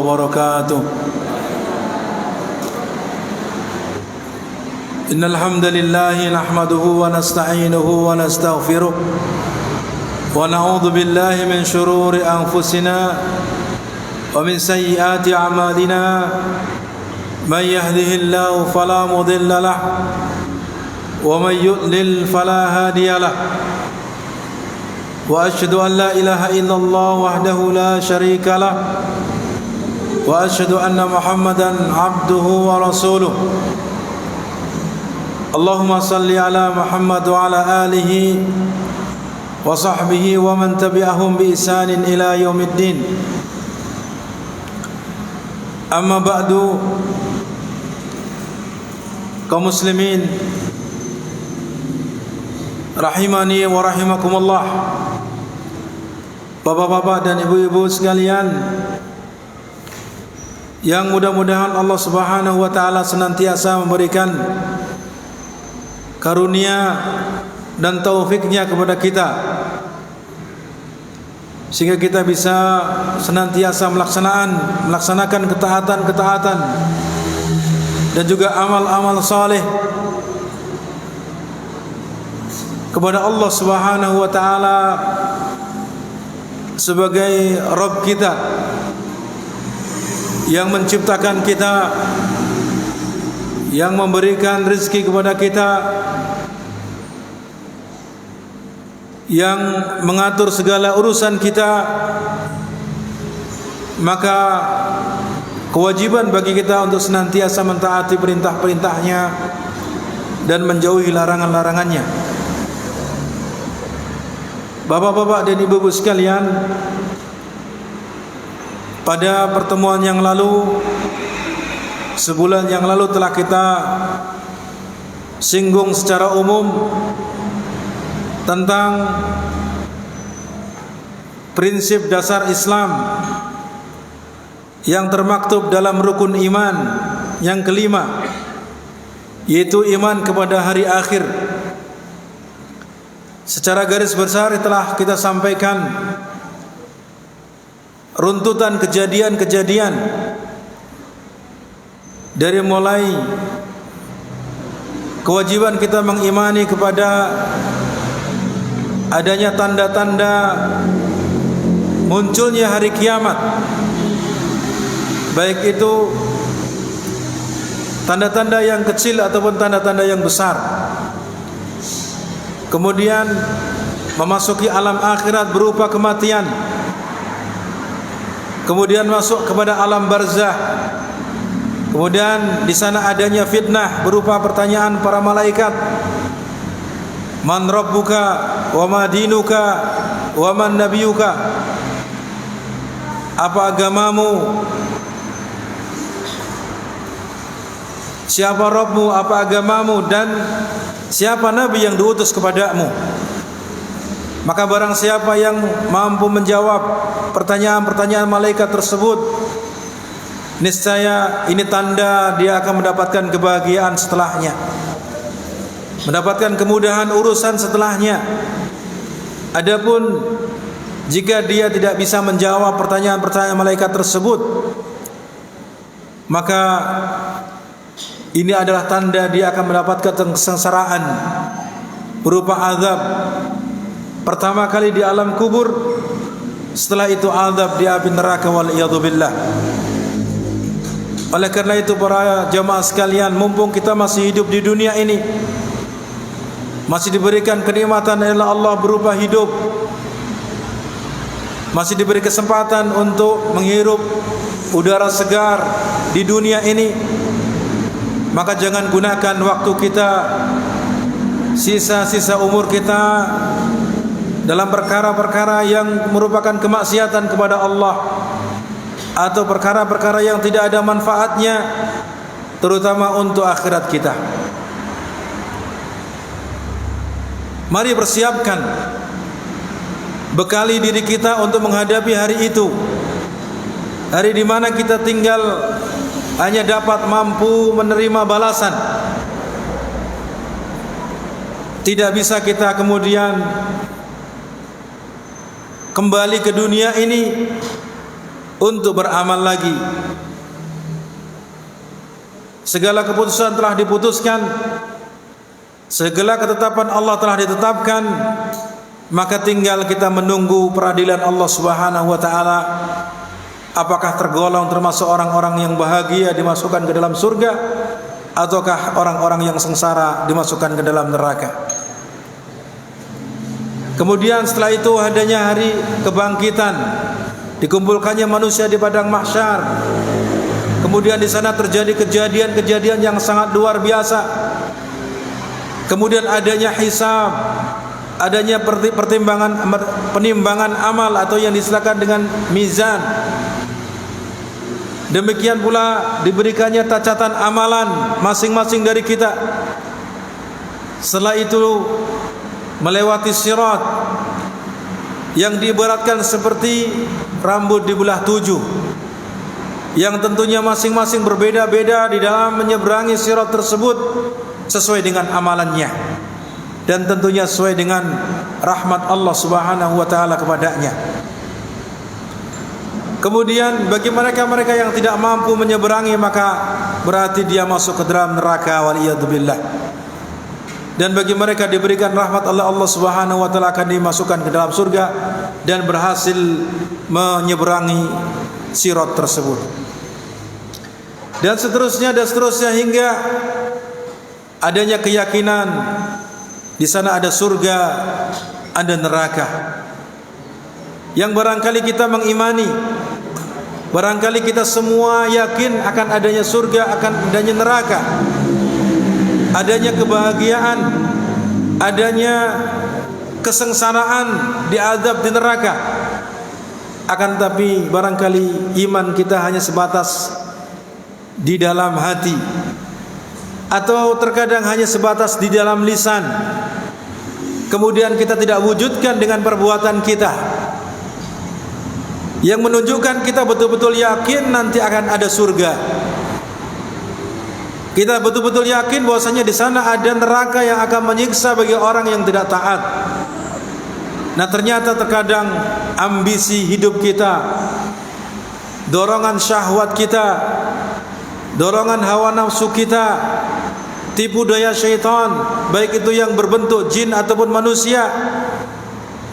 وبركاته. إن الحمد لله نحمده ونستعينه ونستغفره ونعوذ بالله من شرور أنفسنا ومن سيئات أعمالنا. من يهده الله فلا مضل له ومن يضلل فلا هادي له. وأشهد أن لا إله إلا الله وحده لا شريك له وأشهد أن محمدا عبده ورسوله. اللهم صل على محمد وعلى آله وصحبه ومن تبعهم بإحسان إلى يوم الدين. أما بعد، kaum muslimin rahimani wa rahimakumullah, bapak-bapak dan ibu-ibu sekalian, yang mudah-mudahan Allah Subhanahu wa taala senantiasa memberikan karunia dan taufiknya kepada kita, sehingga kita bisa senantiasa melaksanakan ketaatan dan juga amal-amal saleh kepada Allah Subhanahu wa taala sebagai Rabb kita yang menciptakan kita, yang memberikan rezeki kepada kita, yang mengatur segala urusan kita. Maka kewajiban bagi kita untuk senantiasa mentaati perintah-perintahnya dan menjauhi larangan-larangannya. Bapak-bapak dan ibu-ibu sekalian, pada pertemuan yang lalu, sebulan yang lalu, telah kita singgung secara umum tentang prinsip dasar Islam yang termaktub dalam rukun iman yang kelima, yaitu iman kepada hari akhir. Secara garis besar telah kita sampaikan runtutan kejadian-kejadian, dari mulai kewajiban kita mengimani kepada adanya tanda-tanda munculnya hari kiamat, baik itu tanda-tanda yang kecil ataupun tanda-tanda yang besar. Kemudian memasuki alam akhirat berupa kematian. Kemudian masuk kepada alam barzah. Kemudian di sana adanya fitnah berupa pertanyaan para malaikat. Man rabbuka wa ma dinuka wa man nabiyuka? Apa agamamu? Siapa Rabbmu, apa agamamu, dan siapa nabi yang diutus kepadamu? Maka barang siapa yang mampu menjawab pertanyaan-pertanyaan malaikat tersebut, niscaya ini tanda dia akan mendapatkan kebahagiaan setelahnya, mendapatkan kemudahan urusan setelahnya. Adapun jika dia tidak bisa menjawab pertanyaan-pertanyaan malaikat tersebut, maka ini adalah tanda dia akan mendapatkan kesengsaraan berupa azab. Pertama kali di alam kubur, setelah itu azab di api neraka, waliyadzubillah. Oleh karena itu para jamaah sekalian, mumpung kita masih hidup di dunia ini, masih diberikan kenikmatan oleh Allah berupa hidup, masih diberi kesempatan untuk menghirup udara segar di dunia ini, maka jangan gunakan waktu kita, sisa-sisa umur kita dalam perkara-perkara yang merupakan kemaksiatan kepada Allah, atau perkara-perkara yang tidak ada manfaatnya, terutama untuk akhirat kita. Mari persiapkan, bekali diri kita untuk menghadapi hari itu, hari di mana kita tinggal hanya dapat mampu menerima balasan. Tidak bisa kita kemudian kembali ke dunia ini untuk beramal lagi. Segala keputusan telah diputuskan, segala ketetapan Allah telah ditetapkan, maka tinggal kita menunggu peradilan Allah Subhanahu wa taala. Apakah tergolong termasuk orang-orang yang bahagia dimasukkan ke dalam surga, ataukah orang-orang yang sengsara dimasukkan ke dalam neraka. Kemudian setelah itu adanya hari kebangkitan, dikumpulkannya manusia di padang mahsyar. Kemudian di sana terjadi kejadian-kejadian yang sangat luar biasa. Kemudian adanya hisab, adanya penimbangan amal atau yang disebutkan dengan mizan. Demikian pula diberikannya catatan amalan masing-masing dari kita. Setelah itu melewati sirat yang diibaratkan seperti rambut dibelah 7, yang tentunya masing-masing berbeda-beda di dalam menyeberangi sirat tersebut sesuai dengan amalannya, dan tentunya sesuai dengan rahmat Allah Subhanahu wa taala kepadanya. Kemudian bagi mereka-mereka yang tidak mampu menyeberangi, maka berarti dia masuk ke dalam neraka, waliyadzubillah. Dan bagi mereka diberikan rahmat Allah Subhanahu wa taala, akan dimasukkan ke dalam surga dan berhasil menyeberangi sirat tersebut. Dan seterusnya hingga adanya keyakinan di sana ada surga, ada neraka. Yang barangkali kita mengimani, barangkali kita semua yakin akan adanya surga, akan adanya neraka, adanya kebahagiaan, adanya kesengsaraan diazab di neraka. Akan tapi barangkali iman kita hanya sebatas di dalam hati, atau terkadang hanya sebatas di dalam lisan. Kemudian kita tidak wujudkan dengan perbuatan kita, yang menunjukkan kita betul-betul yakin nanti akan ada surga. Kita betul-betul yakin bahwasanya di sana ada neraka yang akan menyiksa bagi orang yang tidak taat. Nah, ternyata terkadang ambisi hidup kita, dorongan syahwat kita, dorongan hawa nafsu kita, tipu daya syaitan, baik itu yang berbentuk jin ataupun manusia,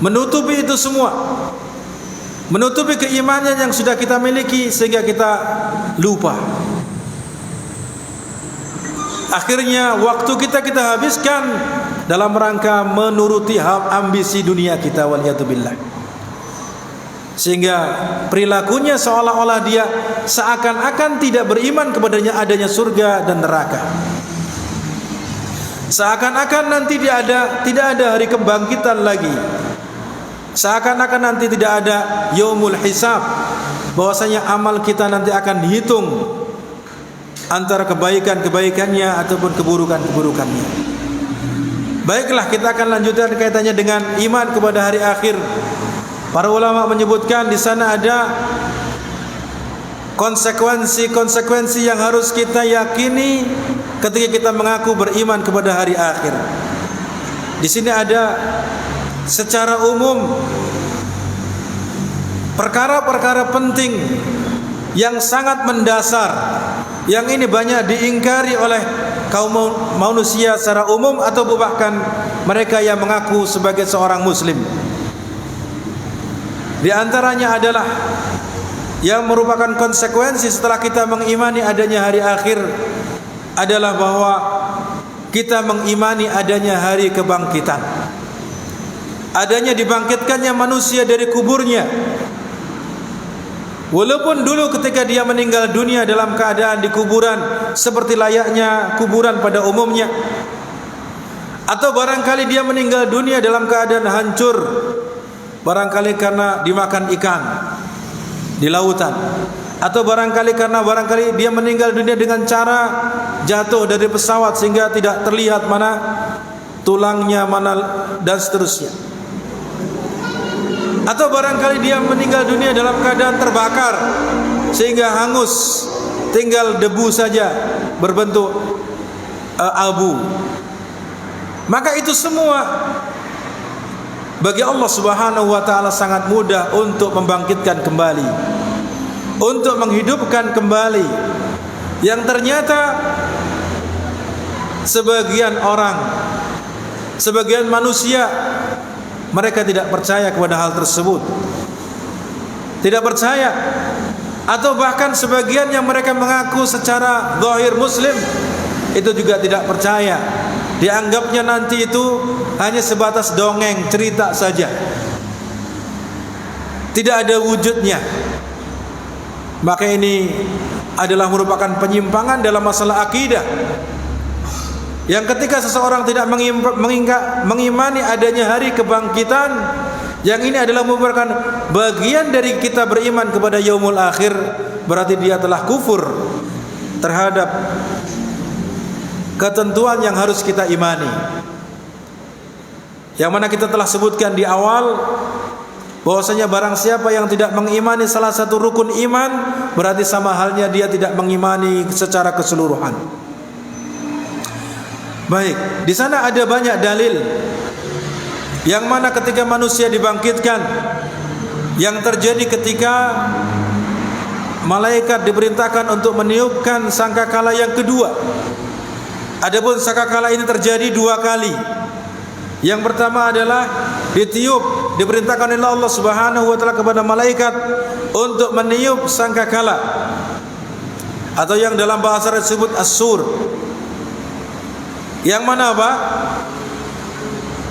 menutupi itu semua, menutupi keimanan yang sudah kita miliki, sehingga kita lupa. Akhirnya waktu kita habiskan dalam rangka menuruti ambisi dunia kita, waliyadzubillah. Sehingga perilakunya seolah-olah dia seakan-akan tidak beriman kepadanya adanya surga dan neraka. Seakan-akan nanti tidak ada hari kebangkitan lagi. Seakan-akan nanti tidak ada yaumul hisab, bahwasanya amal kita nanti akan dihitung antara kebaikan-kebaikannya ataupun keburukan-keburukannya. Baiklah, kita akan lanjutkan kaitannya dengan iman kepada hari akhir. Para ulama menyebutkan di sana ada konsekuensi yang harus kita yakini ketika kita mengaku beriman kepada hari akhir. Di sini ada secara umum perkara-perkara penting yang sangat mendasar, yang ini banyak diingkari oleh kaum manusia secara umum atau bahkan mereka yang mengaku sebagai seorang muslim. Di antaranya adalah yang merupakan konsekuensi setelah kita mengimani adanya hari akhir adalah bahwa kita mengimani adanya hari kebangkitan, adanya dibangkitkannya manusia dari kuburnya. Walaupun dulu ketika dia meninggal dunia dalam keadaan di kuburan seperti layaknya kuburan pada umumnya, atau barangkali dia meninggal dunia dalam keadaan hancur, barangkali karena dimakan ikan di lautan, atau barangkali dia meninggal dunia dengan cara jatuh dari pesawat sehingga tidak terlihat mana tulangnya, mana dan seterusnya. Atau barangkali dia meninggal dunia dalam keadaan terbakar sehingga hangus, tinggal debu saja berbentuk abu. Maka itu semua bagi Allah Subhanahu wa taala sangat mudah untuk membangkitkan kembali. untuk menghidupkan kembali, yang ternyata sebagian orang, sebagian manusia, mereka tidak percaya kepada hal tersebut, tidak percaya, atau bahkan sebagian yang mereka mengaku secara zahir muslim itu juga tidak percaya. Dianggapnya nanti itu hanya sebatas dongeng, cerita saja, tidak ada wujudnya. Maka ini adalah merupakan penyimpangan dalam masalah akidah, yang ketika seseorang tidak mengimani adanya hari kebangkitan, yang ini adalah merupakan bagian dari kita beriman kepada yaumul akhir, berarti dia telah kufur terhadap ketentuan yang harus kita imani, yang mana kita telah sebutkan di awal bahwasanya barang siapa yang tidak mengimani salah satu rukun iman, berarti sama halnya dia tidak mengimani secara keseluruhan. Baik, di sana ada banyak dalil yang mana ketika manusia dibangkitkan, yang terjadi ketika malaikat diperintahkan untuk meniupkan sangkakala yang kedua. Adapun sangkakala ini terjadi dua kali. Yang pertama adalah ditiup, diperintahkan oleh Allah Subhanahu wa taala kepada malaikat untuk meniup sangkakala, atau yang dalam bahasa disebut as-sur. Yang mana apa?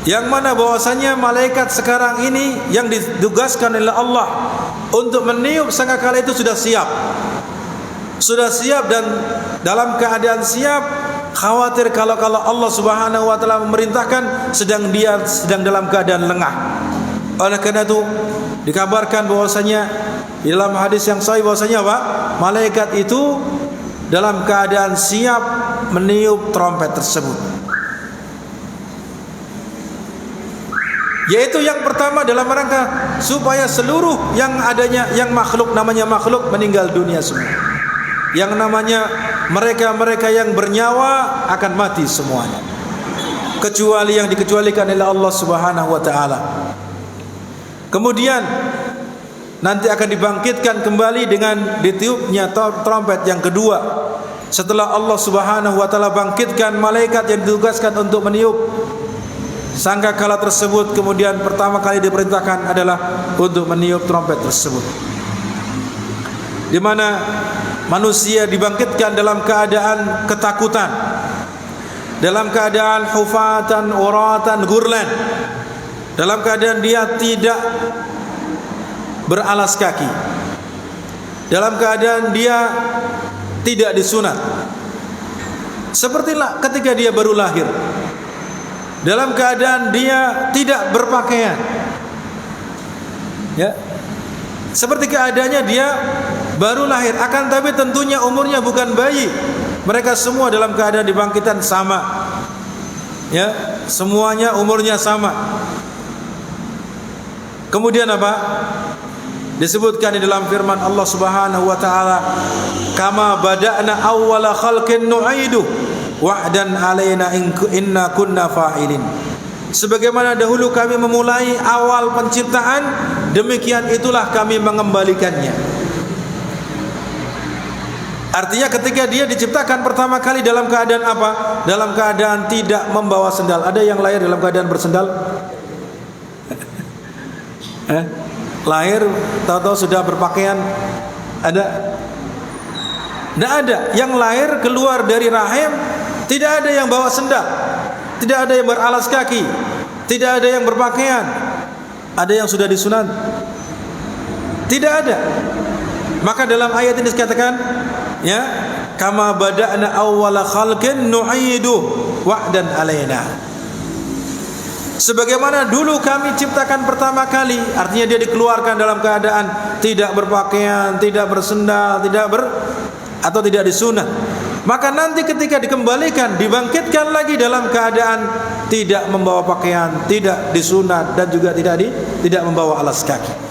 Yang mana bahwasanya malaikat sekarang ini yang ditugaskan oleh Allah untuk meniup sangkakala itu sudah siap. Sudah siap, dan dalam keadaan siap, khawatir kalau Allah Subhanahu wa taala memerintahkan sedang dalam keadaan lengah. Oleh karena itu dikabarkan bahwasanya di dalam hadis yang sahih bahwasanya apa? Malaikat itu dalam keadaan siap meniup trompet tersebut. Yaitu yang pertama dalam rangka supaya seluruh yang adanya, yang makhluk, namanya makhluk, meninggal dunia semua. Yang namanya mereka-mereka yang bernyawa akan mati semuanya, kecuali yang dikecualikan oleh Allah Subhanahu wa taala. Kemudian nanti akan dibangkitkan kembali dengan ditiupnya trompet yang kedua. Setelah Allah Subhanahu wa taala bangkitkan malaikat yang ditugaskan untuk meniup sangkakala tersebut, kemudian pertama kali diperintahkan adalah untuk meniup trompet tersebut, di mana manusia dibangkitkan dalam keadaan ketakutan, dalam keadaan hufatan, uratan, gurlan, dalam keadaan dia tidak beralas kaki, dalam keadaan dia tidak disunat, sepertilah ketika dia baru lahir, dalam keadaan dia tidak berpakaian, ya, seperti keadaannya dia baru lahir. Akan tapi tentunya umurnya bukan bayi. Mereka semua dalam keadaan dibangkitan sama, ya, semuanya umurnya sama. Kemudian apa? Disebutkan di dalam firman Allah Subhanahu wa taala, kama bada'na awwala khalqin nu'idu wa'dan alaina inna kunna fa'ilin. Sebagaimana dahulu kami memulai awal penciptaan, demikian itulah kami mengembalikannya. Artinya ketika dia diciptakan pertama kali dalam keadaan apa? Dalam keadaan tidak membawa sendal. Ada yang lahir dalam keadaan bersendal? Lahir tahu-tahu sudah berpakaian? Ada? Tidak ada. Yang lahir keluar dari rahim tidak ada yang bawa sendal, tidak ada yang beralas kaki, tidak ada yang berpakaian. Ada yang sudah disunat? Tidak ada. Maka dalam ayat ini dikatakan, ya, kama bada'na awwala khalqin nu'idu wa'dan alaina. Sebagaimana dulu kami ciptakan pertama kali, artinya dia dikeluarkan dalam keadaan tidak berpakaian, tidak bersendal, atau tidak disunat. Maka nanti ketika dikembalikan, dibangkitkan lagi dalam keadaan tidak membawa pakaian, tidak disunat, dan juga tidak membawa alas kaki.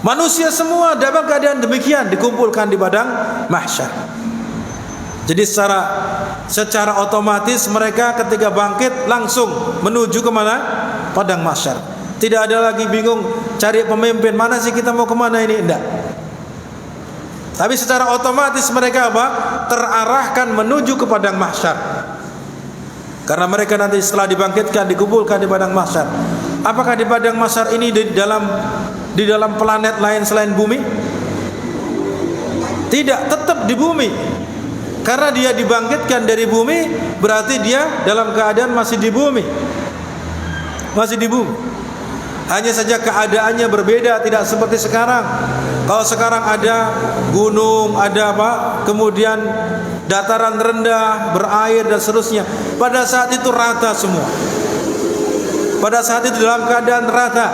Manusia semua dalam keadaan demikian dikumpulkan di padang mahsyar. Jadi secara otomatis mereka ketika bangkit langsung menuju ke mana? Padang mahsyar. Tidak ada lagi bingung cari pemimpin, mana sih kita mau kemana ini? Tidak. Tapi secara otomatis mereka apa? Terarahkan menuju ke padang mahsyar. Karena mereka nanti setelah dibangkitkan, dikumpulkan di padang mahsyar. Apakah di padang mahsyar ini di dalam planet lain selain bumi? Tidak, tetap di bumi. Karena dia dibangkitkan dari bumi, berarti dia dalam keadaan masih di bumi. Masih di bumi. Hanya saja keadaannya berbeda, tidak seperti sekarang. Kalau sekarang ada gunung, ada apa? Kemudian dataran rendah, berair dan seterusnya. Pada saat itu rata semua. Pada saat itu dalam keadaan rata.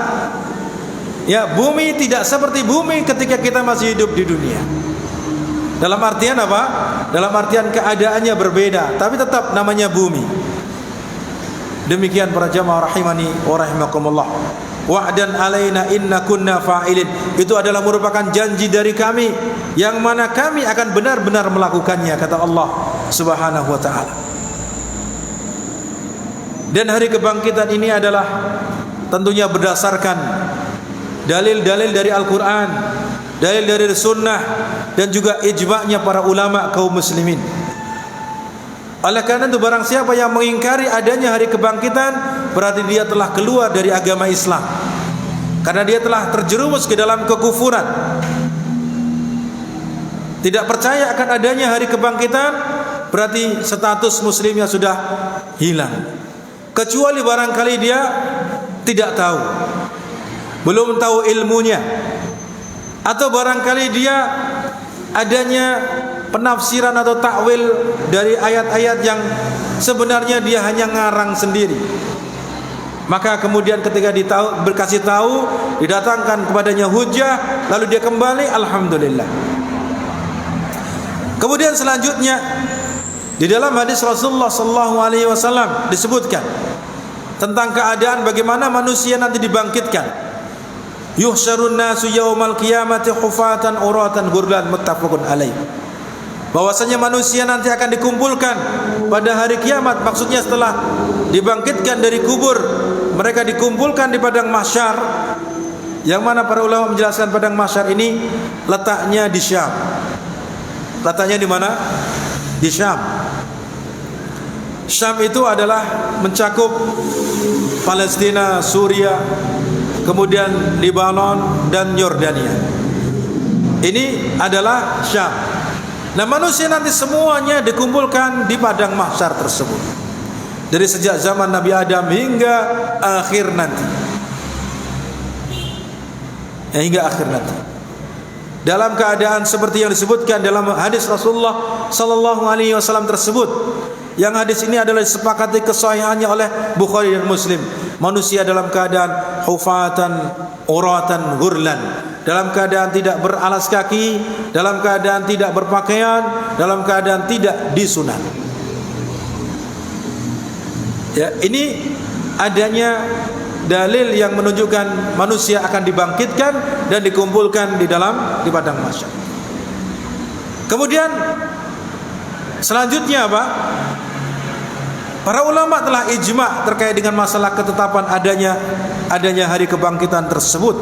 Ya, bumi tidak seperti bumi ketika kita masih hidup di dunia. Dalam artian apa? Dalam artian keadaannya berbeda, tapi tetap namanya bumi. Demikian para jamaah rahimani wa rahimakumullah. Wa'dan alaina inna kunna fa'ilin. Itu adalah merupakan janji dari kami, yang mana kami akan benar-benar melakukannya, kata Allah Subhanahu wa ta'ala. Dan hari kebangkitan ini adalah tentunya berdasarkan dalil-dalil dari Al-Quran, dalil dari Sunnah, dan juga ijma'nya para ulama kaum muslimin. Oleh karena itu barang siapa yang mengingkari adanya hari kebangkitan, berarti dia telah keluar dari agama Islam, karena dia telah terjerumus ke dalam kekufuran. Tidak percaya akan adanya hari kebangkitan, berarti status muslimnya sudah hilang. Kecuali barangkali dia tidak tahu, belum tahu ilmunya, atau barangkali dia adanya penafsiran atau takwil dari ayat-ayat yang sebenarnya dia hanya ngarang sendiri. Maka kemudian ketika berkasih tahu, didatangkan kepadanya hujah, lalu dia kembali, alhamdulillah. Kemudian selanjutnya di dalam hadis Rasulullah sallallahu alaihi wasallam disebutkan tentang keadaan bagaimana manusia nanti dibangkitkan. Yuhsyarun nasu yaumal qiyamati hufatan uratan ghurlan, muttafaqun alaih. Bahwasanya manusia nanti akan dikumpulkan pada hari kiamat, maksudnya setelah dibangkitkan dari kubur, mereka dikumpulkan di padang mahsyar, yang mana para ulama menjelaskan padang mahsyar ini letaknya di Syam. Letaknya di mana? Di Syam. Syam itu adalah mencakup Palestina, Suria, kemudian Lebanon dan Yordania. Ini adalah Syam. Nah, manusia nanti semuanya dikumpulkan di padang mahsyar tersebut, dari sejak zaman Nabi Adam hingga akhir nanti, hingga akhir nanti, dalam keadaan seperti yang disebutkan dalam hadis Rasulullah sallallahu alaihi wasallam tersebut. Yang hadis ini adalah disepakati kesahihannya oleh Bukhari dan Muslim. Manusia dalam keadaan hufatan uratan ghurlan, dalam keadaan tidak beralas kaki, dalam keadaan tidak berpakaian, dalam keadaan tidak disunat. Ya, ini adanya dalil yang menunjukkan manusia akan dibangkitkan dan dikumpulkan di padang mahsyar. Kemudian selanjutnya apa? Para ulama telah ijma terkait dengan masalah ketetapan adanya hari kebangkitan tersebut.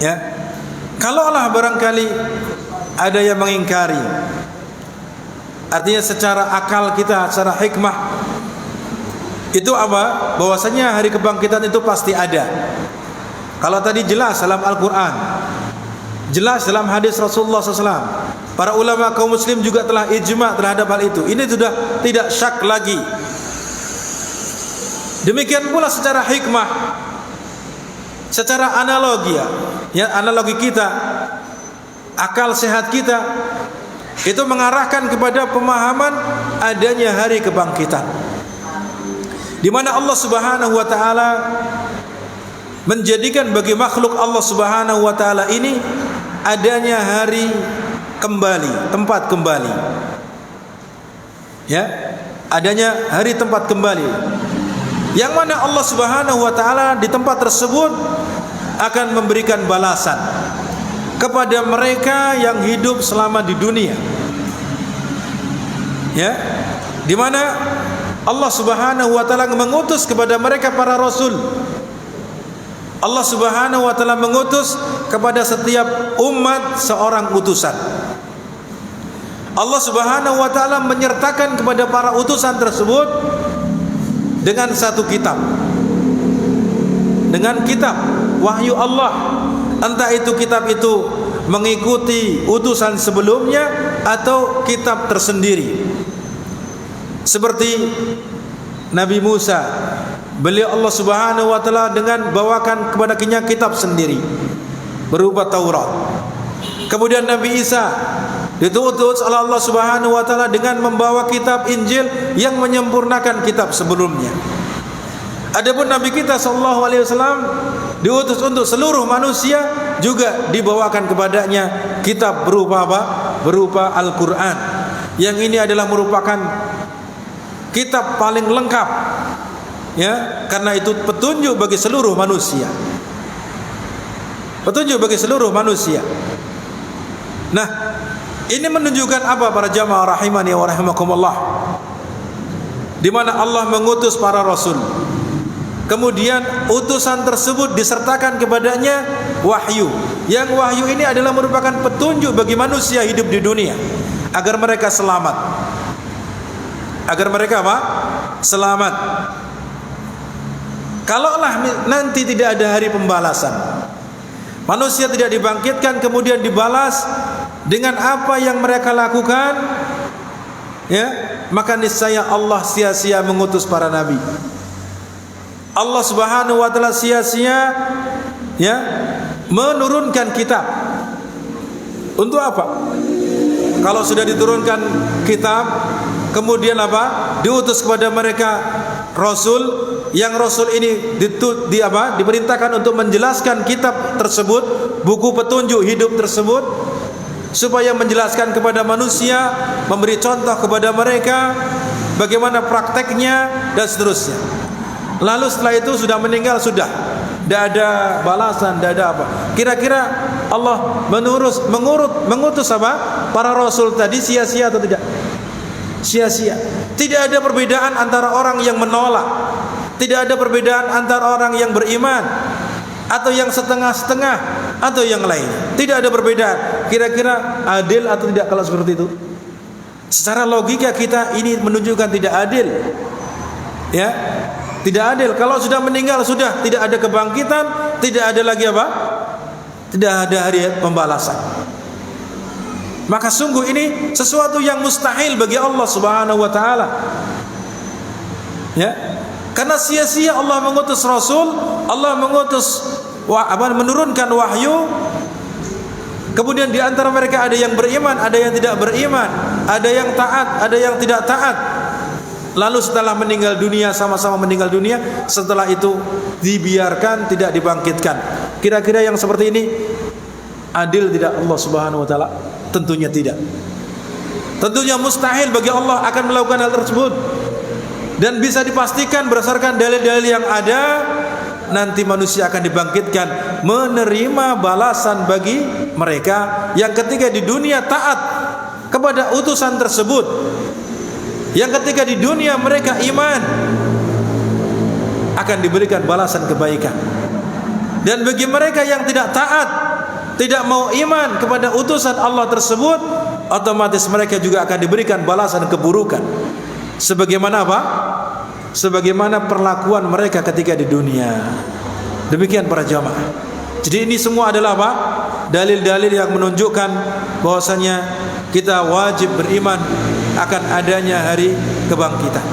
Ya, kalaulah barangkali ada yang mengingkari, artinya secara akal kita, secara hikmah, itu apa? Bahwasanya hari kebangkitan itu pasti ada. Kalau tadi jelas dalam Al-Quran, jelas dalam hadis Rasulullah SAW, para ulama kaum muslim juga telah ijma terhadap hal itu. Ini sudah tidak syak lagi. Demikian pula secara hikmah, secara analogi, ya, analogi kita, akal sehat kita itu mengarahkan kepada pemahaman adanya hari kebangkitan, di mana Allah Subhanahu wa taala menjadikan bagi makhluk Allah Subhanahu wa taala ini adanya hari kembali, tempat kembali. Ya, adanya hari tempat kembali, yang mana Allah Subhanahu wa taala di tempat tersebut akan memberikan balasan kepada mereka yang hidup selama di dunia. Ya, di mana Allah Subhanahu wa taala mengutus kepada mereka para rasul Allah Subhanahu wa taala mengutus kepada setiap umat seorang utusan. Allah Subhanahu wa taala menyertakan kepada para utusan tersebut dengan satu kitab. Dengan kitab wahyu Allah. Entah itu kitab itu mengikuti utusan sebelumnya atau kitab tersendiri. Seperti Nabi Musa, beliau Allah Subhanahu wa taala dengan bawakan kepada kitab sendiri berupa Taurat. Kemudian Nabi Isa ditutus oleh Allah Subhanahu wa taala dengan membawa kitab Injil yang menyempurnakan kitab sebelumnya. Adapun Nabi kita sallallahu alaihi wasallam diutus untuk seluruh manusia, juga dibawakan kepadanya kitab berupa apa? Berupa Al-Qur'an. Yang ini adalah merupakan kitab paling lengkap, ya, karena itu petunjuk bagi seluruh manusia. Petunjuk bagi seluruh manusia. Nah, ini menunjukkan apa para jamaah rahimani wa rahimakumullah? Di mana Allah mengutus para rasul. Kemudian utusan tersebut disertakan kepadanya wahyu. Yang wahyu ini adalah merupakan petunjuk bagi manusia hidup di dunia agar mereka selamat. Agar mereka apa? Selamat. Kalaulah nanti tidak ada hari pembalasan, manusia tidak dibangkitkan kemudian dibalas dengan apa yang mereka lakukan, ya, maka niscaya Allah sia-sia mengutus para nabi. Allah Subhanahu wa taala sia-sia, ya, menurunkan kitab. Untuk apa? Kalau sudah diturunkan kitab, kemudian apa? Diutus kepada mereka rasul, yang rasul ini diperintahkan untuk menjelaskan kitab tersebut, buku petunjuk hidup tersebut, supaya menjelaskan kepada manusia, memberi contoh kepada mereka bagaimana prakteknya dan seterusnya. Lalu setelah itu sudah meninggal, sudah tidak ada balasan, tidak ada apa. Kira-kira Allah mengutus apa? Para rasul tadi sia-sia atau tidak? Sia-sia. Tidak ada perbedaan antara orang yang menolak, tidak ada perbedaan antara orang yang beriman atau yang setengah-setengah atau yang lain. Tidak ada perbedaan. Kira-kira adil atau tidak kalau seperti itu? Secara logika kita ini menunjukkan tidak adil. Ya, tidak adil. Kalau sudah meninggal sudah tidak ada kebangkitan, tidak ada lagi apa? Tidak ada hari pembalasan. Maka sungguh ini sesuatu yang mustahil bagi Allah Subhanahu wa taala. Ya. Karena sia-sia Allah mengutus rasul, Allah menurunkan wahyu. Kemudian di antara mereka ada yang beriman, ada yang tidak beriman, ada yang taat, ada yang tidak taat. Lalu setelah meninggal dunia, sama-sama meninggal dunia, setelah itu dibiarkan, tidak dibangkitkan. Kira-kira yang seperti ini adil tidak Allah Subhanahu wa taala? Tentunya tidak. Tentunya mustahil bagi Allah akan melakukan hal tersebut. Dan bisa dipastikan berdasarkan dalil-dalil yang ada, nanti manusia akan dibangkitkan menerima balasan bagi mereka yang ketika di dunia taat kepada utusan tersebut, yang ketika di dunia mereka iman, akan diberikan balasan kebaikan. Dan bagi mereka yang tidak taat, tidak mau iman kepada utusan Allah tersebut, otomatis mereka juga akan diberikan balasan keburukan. Sebagaimana apa? Sebagaimana perlakuan mereka ketika di dunia. Demikian para jamaah. Jadi ini semua adalah apa? Dalil-dalil yang menunjukkan bahwasanya kita wajib beriman akan adanya hari kebangkitan.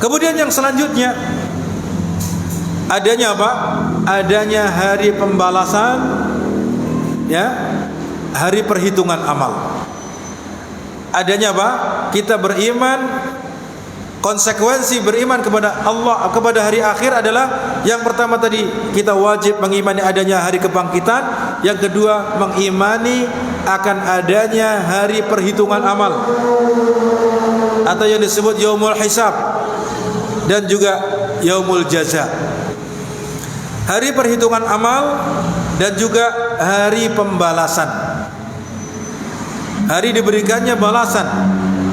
Kemudian yang selanjutnya adanya apa? Adanya hari pembalasan, ya, hari perhitungan amal. Adanya apa? Kita beriman, konsekuensi beriman kepada Allah, kepada hari akhir adalah yang pertama tadi kita wajib mengimani adanya hari kebangkitan, yang kedua mengimani akan adanya hari perhitungan amal atau yang disebut yaumul hisab dan juga yaumul jaza. Hari perhitungan amal dan juga hari pembalasan. Hari diberikannya balasan.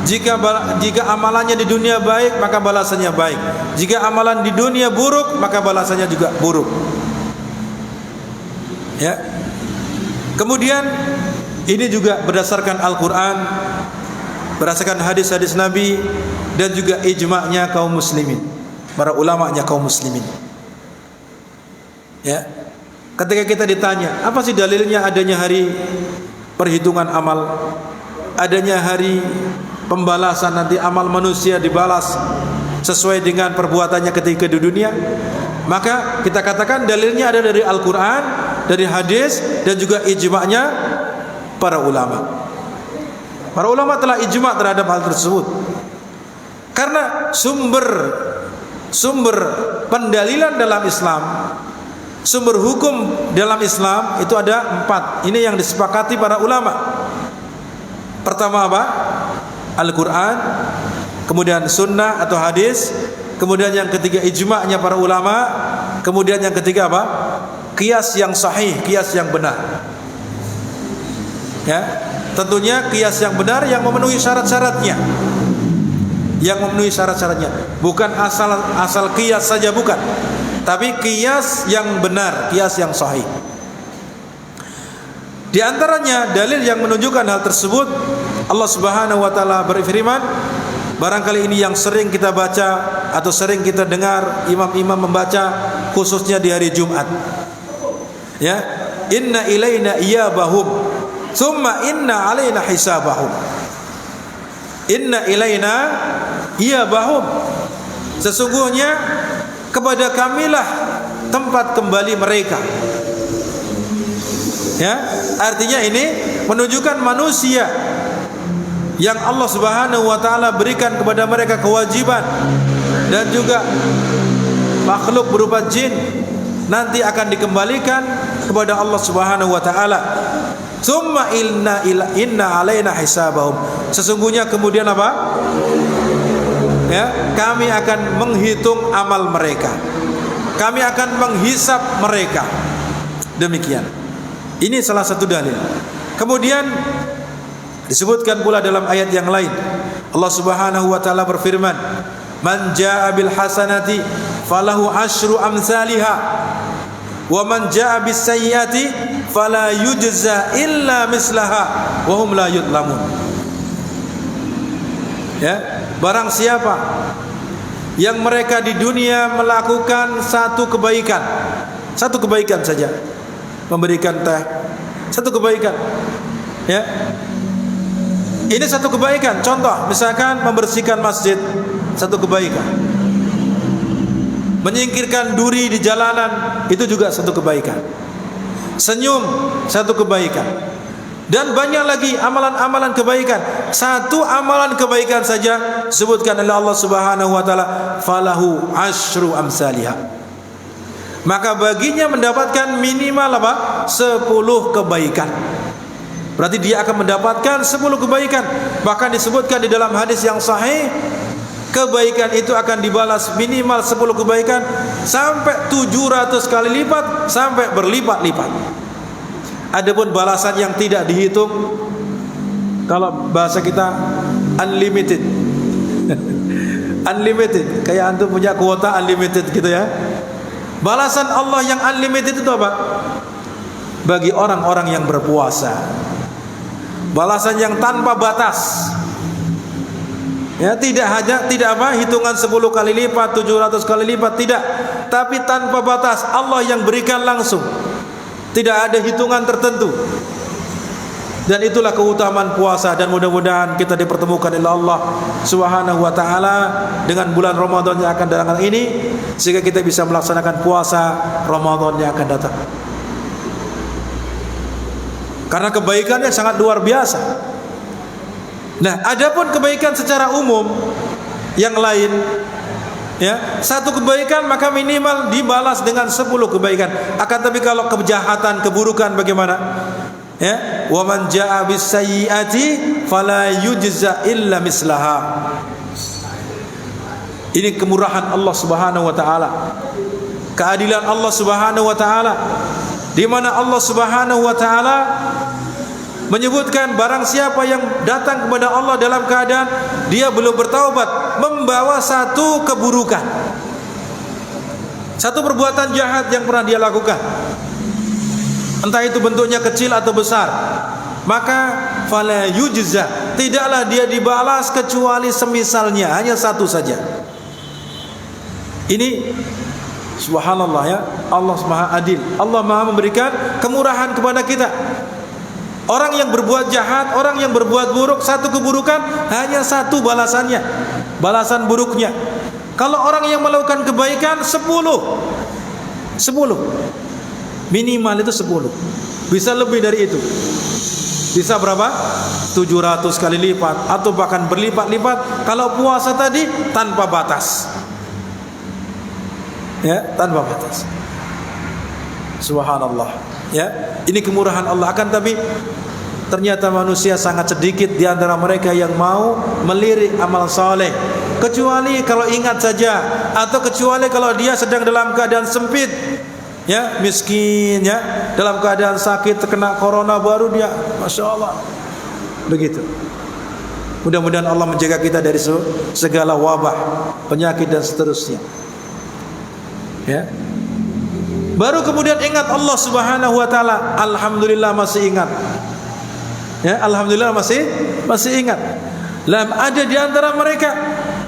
Jika amalannya di dunia baik, maka balasannya baik. Jika amalan di dunia buruk, maka balasannya juga buruk. Ya. Kemudian ini juga berdasarkan Al-Quran, berdasarkan hadis-hadis Nabi, dan juga ijma'nya kaum muslimin, para ulama'nya kaum muslimin. Ya. Ketika kita ditanya, apa sih dalilnya adanya hari perhitungan amal, adanya hari pembalasan, nanti amal manusia dibalas sesuai dengan perbuatannya ketika di dunia, maka kita katakan dalilnya ada dari Al-Quran, dari hadis, dan juga ijma'nya para ulama. Para ulama telah ijma' terhadap hal tersebut. Karena sumber pendalilan dalam Islam, sumber hukum dalam Islam itu ada 4. Ini yang disepakati para ulama. Pertama apa? Al-Quran, kemudian sunnah atau hadis, kemudian yang ketiga ijma'nya para ulama, kemudian yang ketiga apa? Qiyas yang sahih, qiyas yang benar. Ya, tentunya qiyas yang benar yang memenuhi syarat-syaratnya. Yang memenuhi syarat-syaratnya, bukan asal qiyas saja, bukan, tapi qiyas yang benar, qiyas yang sahih. Di antaranya dalil yang menunjukkan hal tersebut, Allah Subhanahu wa taala berfirman, barangkali ini yang sering kita baca atau sering kita dengar imam-imam membaca, khususnya di hari Jumat. Ya, inna ilaina iyabahum, thumma inna alaina hisabahum. Inna ilaina iyabahum, sesungguhnya kepada kamilah tempat kembali mereka. Ya, artinya ini menunjukkan manusia yang Allah Subhanahu wa taala berikan kepada mereka kewajiban, dan juga makhluk berupa jin nanti akan dikembalikan kepada Allah Subhanahu wa taala. Tsumma inna alaina hisabahum, sesungguhnya kemudian apa? Ya, kami akan menghitung amal mereka, kami akan menghisap mereka. Demikian. Ini salah satu dalil. Kemudian disebutkan pula dalam ayat yang lain, Allah Subhanahu wa taala berfirman, man jaa bil hasanati falahu asyru amsalha wa man jaa bis sayyiati fala yujza illa mislaha wa hum la yudlamun. Ya, barang siapa yang mereka di dunia melakukan satu kebaikan saja, memberikan teh, satu kebaikan, ya, ini satu kebaikan. Contoh, misalkan membersihkan masjid, satu kebaikan. Menyingkirkan duri di jalanan, itu juga satu kebaikan. Senyum, satu kebaikan. Dan banyak lagi amalan-amalan kebaikan. Satu amalan kebaikan saja disebutkan oleh Allah Subhanahu wa taala, falahu asyru amsalha. Maka baginya mendapatkan minimal apa? 10 kebaikan. Berarti dia akan mendapatkan 10 kebaikan. Bahkan disebutkan di dalam hadis yang sahih, kebaikan itu akan dibalas minimal 10 kebaikan sampai 700 kali lipat, sampai berlipat-lipat. Adapun balasan yang tidak dihitung, kalau bahasa kita unlimited. Unlimited, kayak antum punya kuota unlimited gitu ya. Balasan Allah yang unlimited itu apa? Bagi orang-orang yang berpuasa, balasan yang tanpa batas. Ya, tidak apa? Hitungan 10 kali lipat, 700 kali lipat, tidak. Tapi tanpa batas, Allah yang berikan langsung. Tidak ada hitungan tertentu. Dan itulah keutamaan puasa, dan mudah-mudahan kita dipertemukan oleh Allah Subhanahu wa taala dengan bulan Ramadan yang akan datang ini, sehingga kita bisa melaksanakan puasa Ramadan yang akan datang. Karena kebaikannya sangat luar biasa. Nah, adapun kebaikan secara umum yang lain, ya, satu kebaikan maka minimal dibalas dengan 10 kebaikan. Akan tapi kalau kejahatan, keburukan bagaimana? Ya, wa man jaa bis sayyiati fala yujza illa mislaha. Ini kemurahan Allah Subhanahu wa taala, keadilan Allah Subhanahu wa taala, di mana Allah Subhanahu wa taala menyebutkan barang siapa yang datang kepada Allah dalam keadaan dia belum bertaubat, membawa satu keburukan, satu perbuatan jahat yang pernah dia lakukan, entah itu bentuknya kecil atau besar, maka fala yujza, tidaklah dia dibalas kecuali semisalnya, hanya satu saja. Ini subhanallah ya, Allah Maha Adil. Allah Maha memberikan kemurahan kepada kita. Orang yang berbuat jahat, orang yang berbuat buruk, satu keburukan hanya satu balasannya, balasan buruknya. Kalau orang yang melakukan kebaikan 10 minimal itu 10, bisa lebih dari itu. Bisa berapa? 700 kali lipat atau bahkan berlipat-lipat. Kalau puasa tadi tanpa batas, ya, tanpa batas. Subhanallah, ya, ini kemurahan Allah. Akan tapi ternyata manusia sangat sedikit di antara mereka yang mau melirik amal saleh, kecuali kalau ingat saja, atau kecuali kalau dia sedang dalam keadaan sempit, ya, miskin, ya, dalam keadaan sakit, terkena corona, baru dia, masya Allah, begitu. Mudah-mudahan Allah menjaga kita dari segala wabah, penyakit dan seterusnya, ya. Baru kemudian ingat Allah Subhanahu wa taala, alhamdulillah masih ingat. Ya, alhamdulillah masih ingat. Ada di antara mereka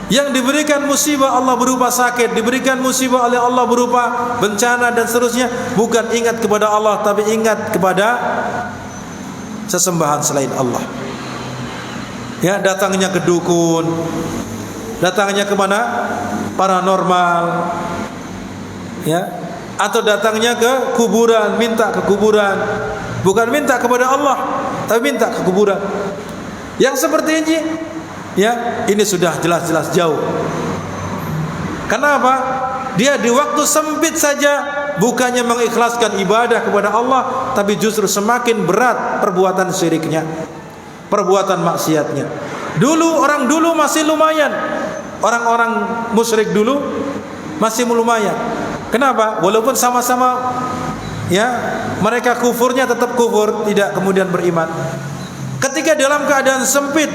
yang diberikan musibah Allah berupa sakit, diberikan musibah oleh Allah berupa bencana dan seterusnya, bukan ingat kepada Allah, tapi ingat kepada sesembahan selain Allah. Ya, datangnya ke dukun, datangnya ke mana? Paranormal, ya, atau datangnya ke kuburan, minta ke kuburan, bukan minta kepada Allah, tapi minta ke kuburan. Yang seperti ini, ya, ini sudah jelas-jelas jauh. Kenapa? Dia di waktu sempit saja bukannya mengikhlaskan ibadah kepada Allah, tapi justru semakin berat perbuatan syiriknya, perbuatan maksiatnya. Orang dulu masih lumayan, orang-orang musyrik dulu masih lumayan. Kenapa? Walaupun sama-sama, ya, mereka kufurnya tetap kufur, tidak kemudian beriman. Ketika dalam keadaan sempit,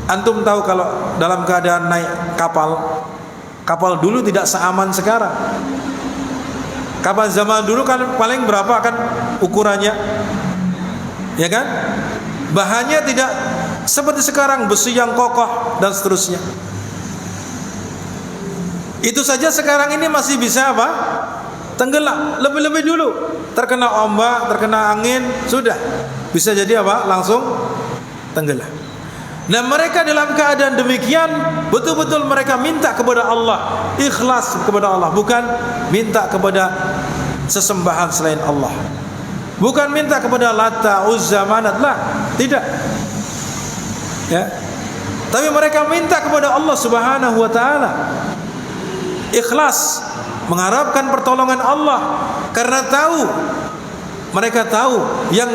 antum tahu kalau dalam keadaan naik kapal dulu tidak seaman sekarang. Kapal zaman dulu kan paling berapa kan ukurannya, ya kan? Bahannya tidak seperti sekarang, besi yang kokoh dan seterusnya. Itu saja sekarang ini masih bisa apa? Tenggelam. Lebih-lebih dulu terkena ombak, terkena angin, sudah bisa jadi apa? Langsung tenggelam. Nah, mereka dalam keadaan demikian betul-betul mereka minta kepada Allah, ikhlas kepada Allah, bukan minta kepada sesembahan selain Allah, bukan minta kepada Lata, Uzza, Manat, lah, tidak, ya. Tapi mereka minta kepada Allah Subhanahu wa taala, ikhlas mengharapkan pertolongan Allah, karena mereka tahu yang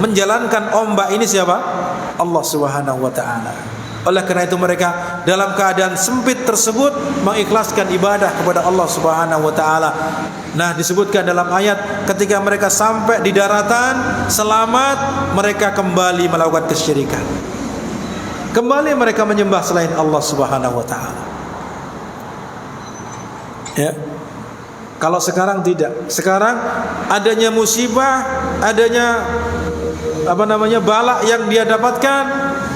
menjalankan ombak ini siapa? Allah Subhanahu wa taala. Oleh karena itu mereka dalam keadaan sempit tersebut mengikhlaskan ibadah kepada Allah Subhanahu wa taala. Nah, disebutkan dalam ayat ketika mereka sampai di daratan selamat, mereka kembali melakukan kesyirikan. Kembali mereka menyembah selain Allah Subhanahu wa taala. Ya. Kalau sekarang tidak. Sekarang adanya musibah, adanya bala yang dia dapatkan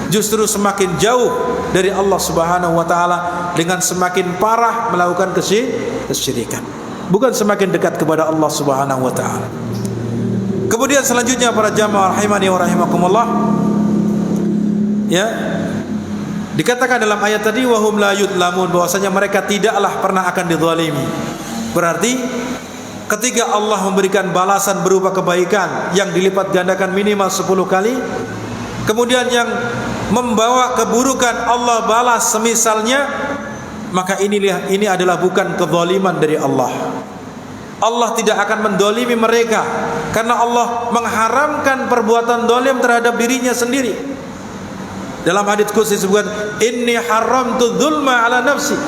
justru semakin jauh dari Allah Subhanahu wa taala, dengan semakin parah melakukan kesyirikan, bukan semakin dekat kepada Allah Subhanahu wa taala. Kemudian selanjutnya para jamaah rahimani wa rahimakumullah, ya, dikatakan dalam ayat tadi wahum la yudlamun, bahwasanya mereka tidaklah pernah akan dizalimi. Berarti ketika Allah memberikan balasan berupa kebaikan yang dilipat gandakan minimal 10 kali, kemudian yang membawa keburukan Allah balas semisalnya, maka ini adalah bukan kezaliman dari Allah. Allah tidak akan mendolimi mereka, karena Allah mengharamkan perbuatan dolim terhadap dirinya sendiri. Dalam hadits qudsi disebutkan, inni haramtu dzulma ala nafsi.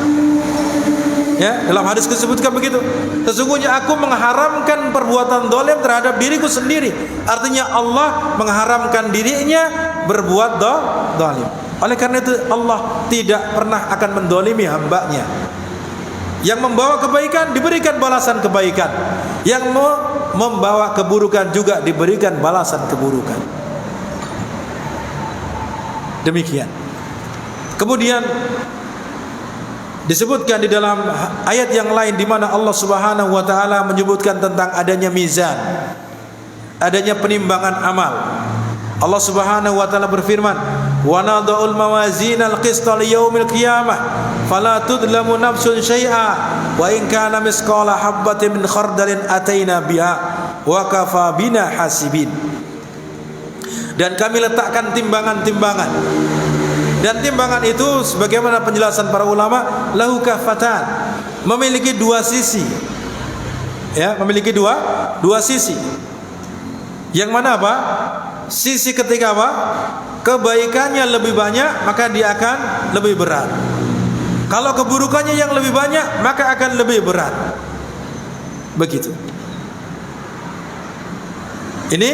Ya, dalam hadis disebutkan begitu. Sesungguhnya aku mengharamkan perbuatan dolim terhadap diriku sendiri. Artinya Allah mengharamkan dirinya berbuat dolim. Oleh karena itu Allah tidak pernah akan mendolimi hambanya. Yang membawa kebaikan diberikan balasan kebaikan, yang membawa keburukan juga diberikan balasan keburukan. Demikian. Kemudian disebutkan di dalam ayat yang lain di mana Allah Subhanahu wa taala menyebutkan tentang adanya mizan, adanya penimbangan amal. Allah Subhanahu wa taala berfirman, "Wa nadha'ul mawazinal qista liyaumil qiyamah, fala tudlamu nafsun syai'a, wa in kana misqala habbatin min khardalin ataina biha, wa kafa bina hasibin." Dan kami letakkan timbangan-timbangan. Dan timbangan itu sebagaimana penjelasan para ulama, lahu kafatan, memiliki dua sisi. Ya, memiliki dua sisi. Yang mana apa? Sisi ketika apa? Kebaikannya lebih banyak, maka dia akan lebih berat. Kalau keburukannya yang lebih banyak, maka akan lebih berat. Begitu. Ini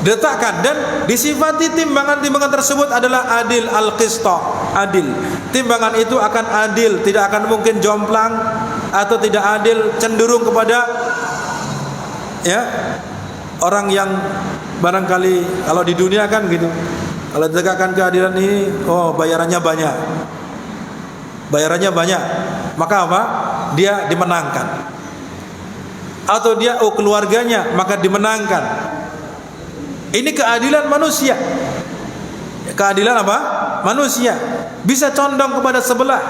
diletakkan dan disifati timbangan-timbangan tersebut adalah adil al-qista, adil. Timbangan itu akan adil, tidak akan mungkin jomplang atau tidak adil, cenderung kepada ya orang yang barangkali kalau di dunia kan gitu. Kalau ditegakkan keadilan ini, oh bayarannya banyak. Bayarannya banyak. Maka apa? Dia dimenangkan. Atau dia keluarganya maka dimenangkan. Ini keadilan manusia. Keadilan apa? Manusia. Bisa condong kepada sebelah.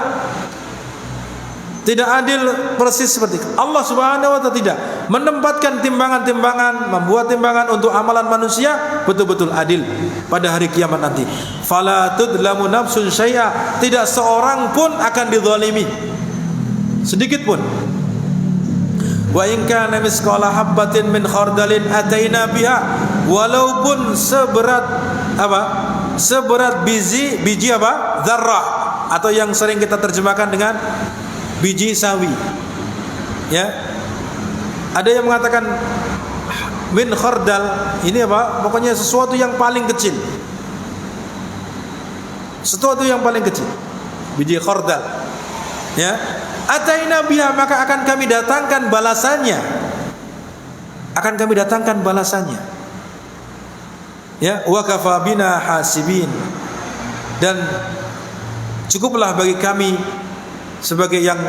Tidak adil persis seperti itu. Allah Subhanahu wa taala tidak menempatkan timbangan-timbangan, membuat timbangan untuk amalan manusia betul-betul adil pada hari kiamat nanti. Fala tudlamu nafsun syai'a, tidak seorang pun akan dizalimi sedikit pun. Wa in kana misqala habbatin min khardalin ataina biha, walaupun seberat apa? Seberat biji apa? Dzarrah, atau yang sering kita terjemahkan dengan biji sawi. Ya. Ada yang mengatakan min khardal, ini apa? Pokoknya sesuatu yang paling kecil. Sesuatu yang paling kecil. Biji khardal. Ya. Ataina biha, maka akan kami datangkan balasannya. Akan kami datangkan balasannya. Ya, wa kafa bina hasibin. Dan cukuplah bagi kami sebagai yang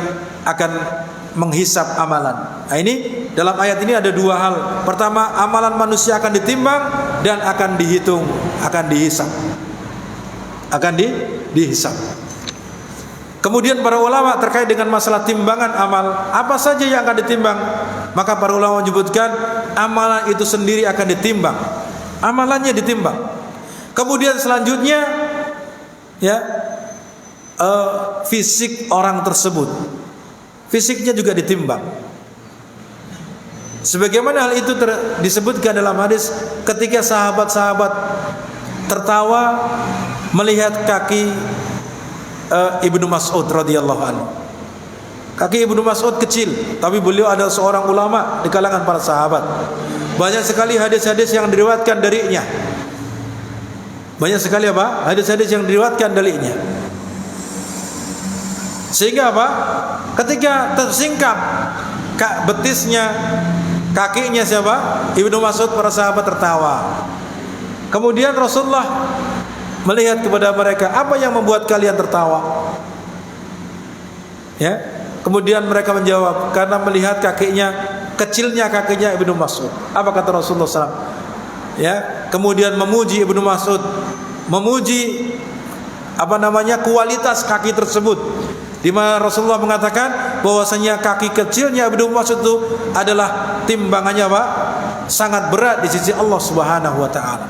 akan menghisap amalan. Nah, ini dalam ayat ini ada dua hal. Pertama, amalan manusia akan ditimbang dan akan dihitung, akan dihisap. Akan dihisap. Kemudian para ulama terkait dengan masalah timbangan amal, apa saja yang akan ditimbang? Maka para ulama menyebutkan amalan itu sendiri akan ditimbang. Amalannya ditimbang. Kemudian selanjutnya ya fisik orang tersebut, fisiknya juga ditimbang. Sebagaimana hal itu disebutkan dalam hadis ketika sahabat-sahabat tertawa melihat kaki Ibnu Mas'ud radhiyallahu anhu. Kaki Ibnu Mas'ud kecil, tapi beliau adalah seorang ulama di kalangan para sahabat. Banyak sekali hadis-hadis yang diriwayatkan darinya. Banyak sekali apa? Hadis-hadis yang diriwayatkan darinya. Sehingga apa? Ketika tersingkap betisnya, kakinya siapa? Ibnu Mas'ud, para sahabat tertawa. Kemudian Rasulullah melihat kepada mereka, apa yang membuat kalian tertawa? Ya. Kemudian mereka menjawab, karena melihat kakinya, kecilnya kakinya Ibnu Mas'ud. Apa kata Rasulullah SAW? Ya. Kemudian memuji Ibnu Mas'ud, memuji kualitas kaki tersebut. Di mana Rasulullah mengatakan bahwasanya kaki kecilnya Ibnu Mas'ud itu adalah timbangannya apa? Sangat berat di sisi Allah Subhanahu wa taala.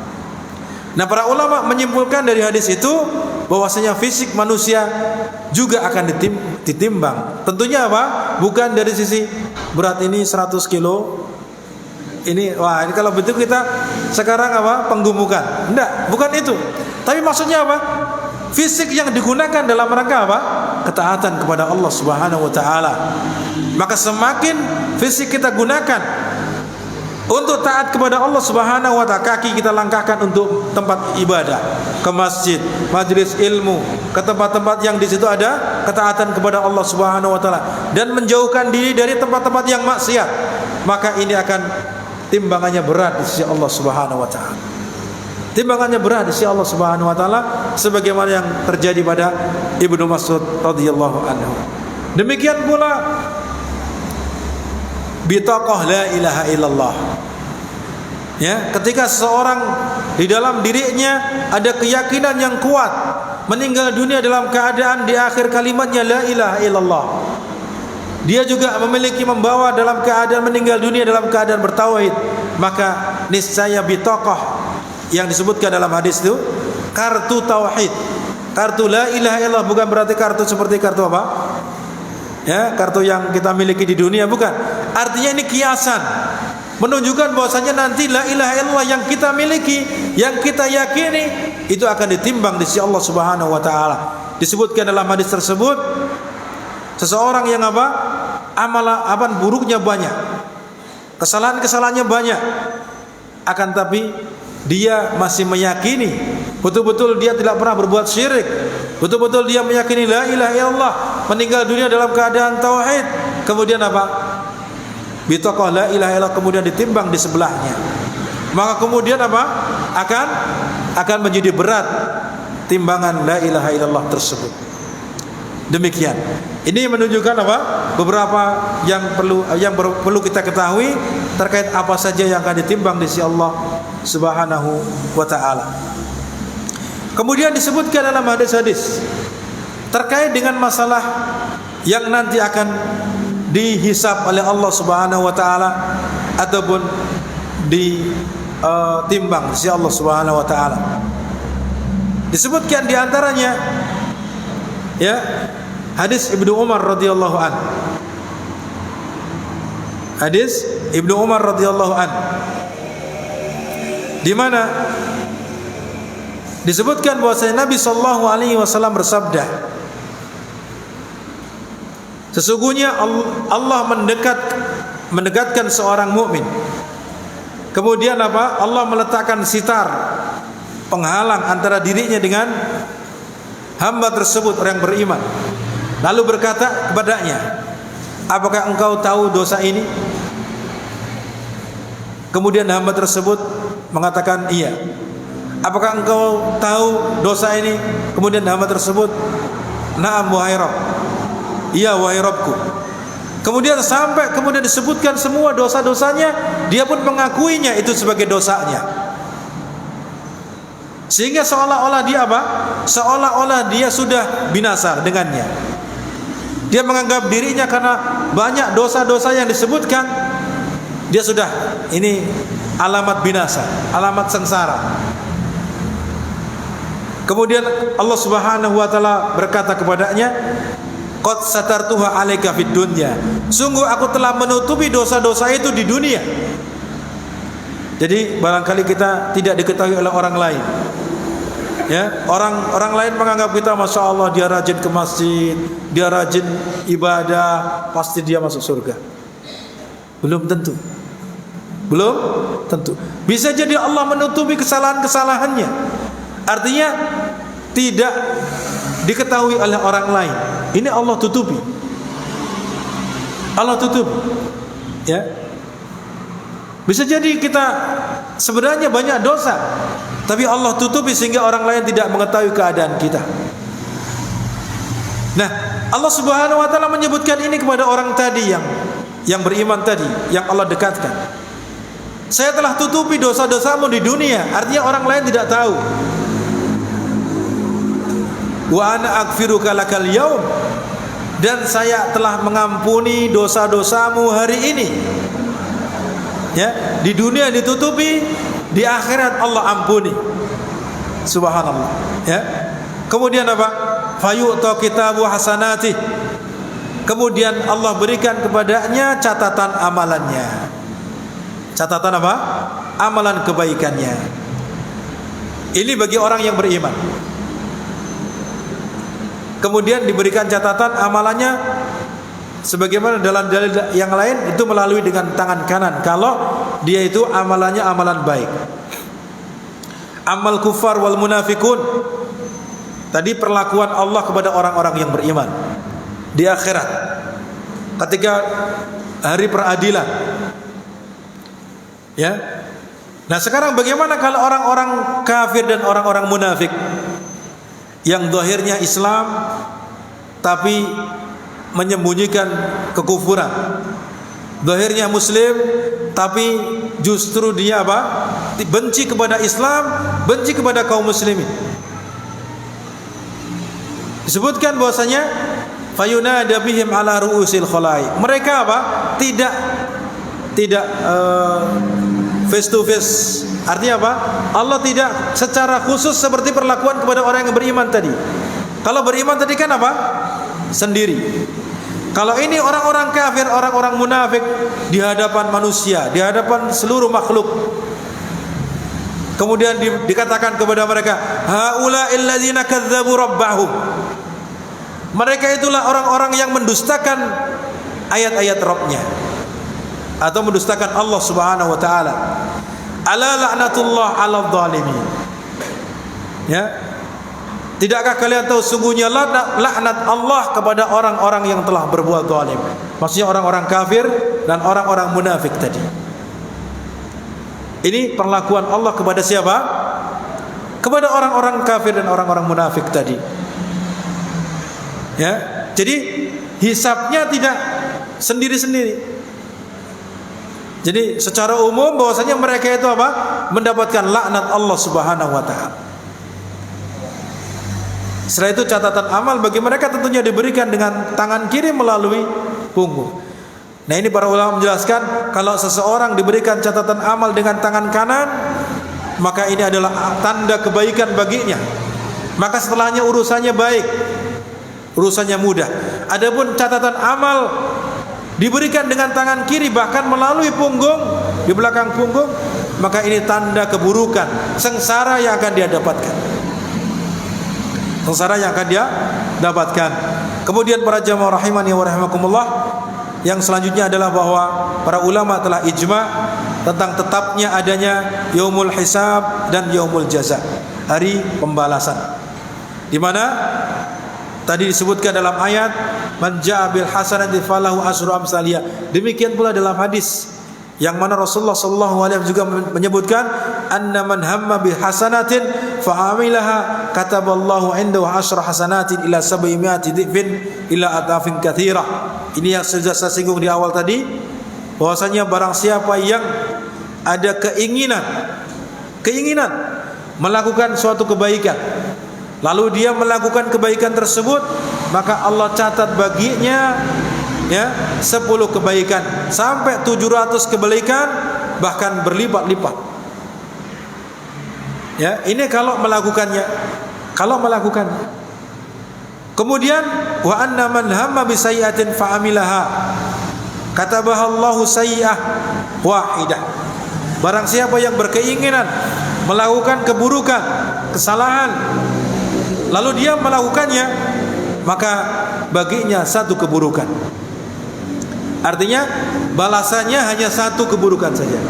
Nah, para ulama menyimpulkan dari hadis itu bahwasanya fisik manusia juga akan ditimbang. Tentunya apa? Bukan dari sisi berat ini 100 kilo. Ini kalau betul kita sekarang apa? Penggemukan. Enggak, bukan itu. Tapi maksudnya apa? Fisik yang digunakan dalam rangka apa? Ketaatan kepada Allah Subhanahu wa taala. Maka semakin fisik kita gunakan Untuk taat kepada Allah Subhanahu wa ta'ala, kaki kita langkahkan untuk tempat ibadah, ke masjid, majelis ilmu, ke tempat-tempat yang di situ ada ketaatan kepada Allah Subhanahu wa ta'ala, dan menjauhkan diri dari tempat-tempat yang maksiat, maka ini akan timbangannya berat di sisi Allah Subhanahu wa ta'ala. Timbangannya berat di sisi Allah Subhanahu wa ta'ala, sebagaimana yang terjadi pada Ibnu Mas'ud radhiyallahu anhu. Demikian pula bitaqah la ilaha illallah. Ya, ketika seseorang di dalam dirinya ada keyakinan yang kuat, meninggal dunia dalam keadaan di akhir kalimatnya la ilaha illallah, dia juga membawa dalam keadaan meninggal dunia dalam keadaan bertauhid, maka niscaya bitaqah yang disebutkan dalam hadis itu kartu tauhid. Kartu la ilaha illallah bukan berarti kartu seperti kartu apa? Ya, kartu yang kita miliki di dunia, bukan. Artinya ini kiasan, menunjukkan bahwasanya nanti la ilaha illallah yang kita miliki, yang kita yakini, itu akan ditimbang di sisi Allah Subhanahu wa ta'ala. Disebutkan dalam hadis tersebut, seseorang yang amalan buruknya banyak, kesalahan-kesalahannya banyak, akan tapi dia masih meyakini betul-betul dia tidak pernah berbuat syirik, betul-betul dia meyakini la ilaha illallah, meninggal dunia dalam keadaan tauhid, kemudian bitaqah la ilaha illallah kemudian ditimbang di sebelahnya, maka kemudian akan menjadi berat timbangan la ilaha illallah tersebut. Demikian. Ini menunjukkan beberapa yang perlu kita ketahui terkait apa saja yang akan ditimbang di sisi Allah Subhanahu wa ta'ala. Kemudian disebutkan dalam hadis-hadis terkait dengan masalah yang nanti akan dihisab oleh Allah Subhanahu wa ta'ala ataupun ditimbang di sisi Allah Subhanahu wa ta'ala. Disebutkan diantaranya ya hadis Ibnu Umar radhiyallahu an. Hadis Ibnu Umar radhiyallahu an, di mana disebutkan bahwasanya Nabi sallallahu alaihi wasallam bersabda, sesungguhnya Allah mendekatkan seorang mukmin. Kemudian Allah meletakkan sitar, penghalang antara dirinya dengan hamba tersebut, orang yang beriman. Lalu berkata kepadanya, apakah engkau tahu dosa ini? Kemudian hamba tersebut mengatakan iya. Apakah engkau tahu dosa ini? Kemudian hamba tersebut, na'am wahai Rabb, iya wahai Rabbku. Kemudian kemudian disebutkan semua dosa-dosanya, dia pun mengakuinya itu sebagai dosanya. Sehingga seolah-olah dia seolah-olah dia sudah binasa dengannya. Dia menganggap dirinya karena banyak dosa-dosa yang disebutkan, dia sudah ini alamat binasa, alamat sengsara. Kemudian Allah Subhanahu wa ta'ala berkata kepadanya, qad satartuha 'alaika fid dunya. Sungguh aku telah menutupi dosa-dosa itu di dunia. Jadi barangkali kita tidak diketahui oleh orang lain. Ya, orang lain menganggap kita masya Allah dia rajin ke masjid, dia rajin ibadah, pasti dia masuk surga. Belum tentu. Bisa jadi Allah menutupi kesalahan-kesalahannya. Artinya tidak diketahui oleh orang lain. Ini Allah tutupi. Ya. Bisa jadi kita sebenarnya banyak dosa, tapi Allah tutupi sehingga orang lain tidak mengetahui keadaan kita. Nah, Allah Subhanahu wa ta'ala menyebutkan ini kepada orang tadi yang beriman tadi, yang Allah dekatkan. Saya telah tutupi dosa-dosamu di dunia, artinya orang lain tidak tahu. Wa ana aghfiruka lakal yaum, dan saya telah mengampuni dosa-dosamu hari ini. Ya, di dunia ditutupi, di akhirat Allah ampuni. Subhanallah. Ya. Kemudian fayu'ta kitabu hasanati. Kemudian Allah berikan kepadanya catatan amalannya. Catatan amalan kebaikannya. Ini bagi orang yang beriman. Kemudian diberikan catatan amalannya sebagaimana dalam dalil yang lain itu melalui dengan tangan kanan. Kalau dia itu amalannya amalan baik. Amal kufar wal munafikun, tadi perlakuan Allah kepada orang-orang yang beriman di akhirat ketika hari peradilan. Ya. Nah, sekarang bagaimana kalau orang-orang kafir dan orang-orang munafik yang zahirnya Islam tapi menyembunyikan kekufuran, zahirnya Muslim tapi justru dia apa? Benci kepada Islam, benci kepada kaum muslimin. Disebutkan bahwasanya fayunada bihim ala ru'usil khalaiq. Mereka apa? Tidak face to face. Artinya apa? Allah tidak secara khusus seperti perlakuan kepada orang yang beriman tadi. Kalau beriman tadi kan apa? Sendiri. Kalau ini orang-orang kafir, orang-orang munafik di hadapan manusia, di hadapan seluruh makhluk. Kemudian dikatakan kepada mereka, haula'il ladzina kadzdzabu rabbahum. Mereka itulah orang-orang yang mendustakan ayat-ayat Rabb-nya atau mendustakan Allah Subhanahu wa taala. Ala la'natullah 'alal zalimin. Ya. Tidakkah kalian tahu sungguhnya laknat Allah kepada orang-orang yang telah berbuat zalim? Maksudnya orang-orang kafir dan orang-orang munafik tadi. Ini perlakuan Allah kepada siapa? Kepada orang-orang kafir dan orang-orang munafik tadi. Ya, jadi hisabnya tidak sendiri-sendiri. Jadi secara umum bahwasanya mereka itu apa? Mendapatkan laknat Allah Subhanahu wa taala. Setelah itu catatan amal bagi mereka tentunya diberikan dengan tangan kiri melalui punggung. Nah, ini para ulama menjelaskan kalau seseorang diberikan catatan amal dengan tangan kanan, maka ini adalah tanda kebaikan baginya. Maka setelahnya urusannya baik, urusannya mudah. Adapun catatan amal diberikan dengan tangan kiri bahkan melalui punggung, di belakang punggung, maka ini tanda keburukan, sengsara yang akan dia dapatkan. Sengsara yang akan dia dapatkan. Kemudian para jamaah rahimani wa rahimakumullah, yang selanjutnya adalah bahwa para ulama telah ijma tentang tetapnya adanya yaumul hisab dan yaumul jaza, hari pembalasan. Di mana tadi disebutkan dalam ayat man jaa bil hasanati falahu asyru amsaliyah. Demikian pula dalam hadis yang mana Rasulullah sallallahu alaihi wasallam juga menyebutkan anna man hamma bil hasanatin fa amilaha kataballahu indahu asyra hasanatin ila 700 dhifin ila atafin katsira. Ini yang sudah saya singgung di awal tadi, bahwasanya barang siapa yang ada keinginan melakukan suatu kebaikan, lalu dia melakukan kebaikan tersebut, maka Allah catat baginya ya 10 kebaikan sampai 700 kebaikan, bahkan berlipat-lipat. Ya, ini kalau melakukannya. Kemudian wa anna man hamma bi sayyi'atin fa amilaha katabahallahu sayyi'ah wahidah. Barang siapa yang berkeinginan melakukan keburukan, kesalahan, lalu dia melakukannya, maka baginya satu keburukan. Artinya balasannya hanya satu keburukan saja.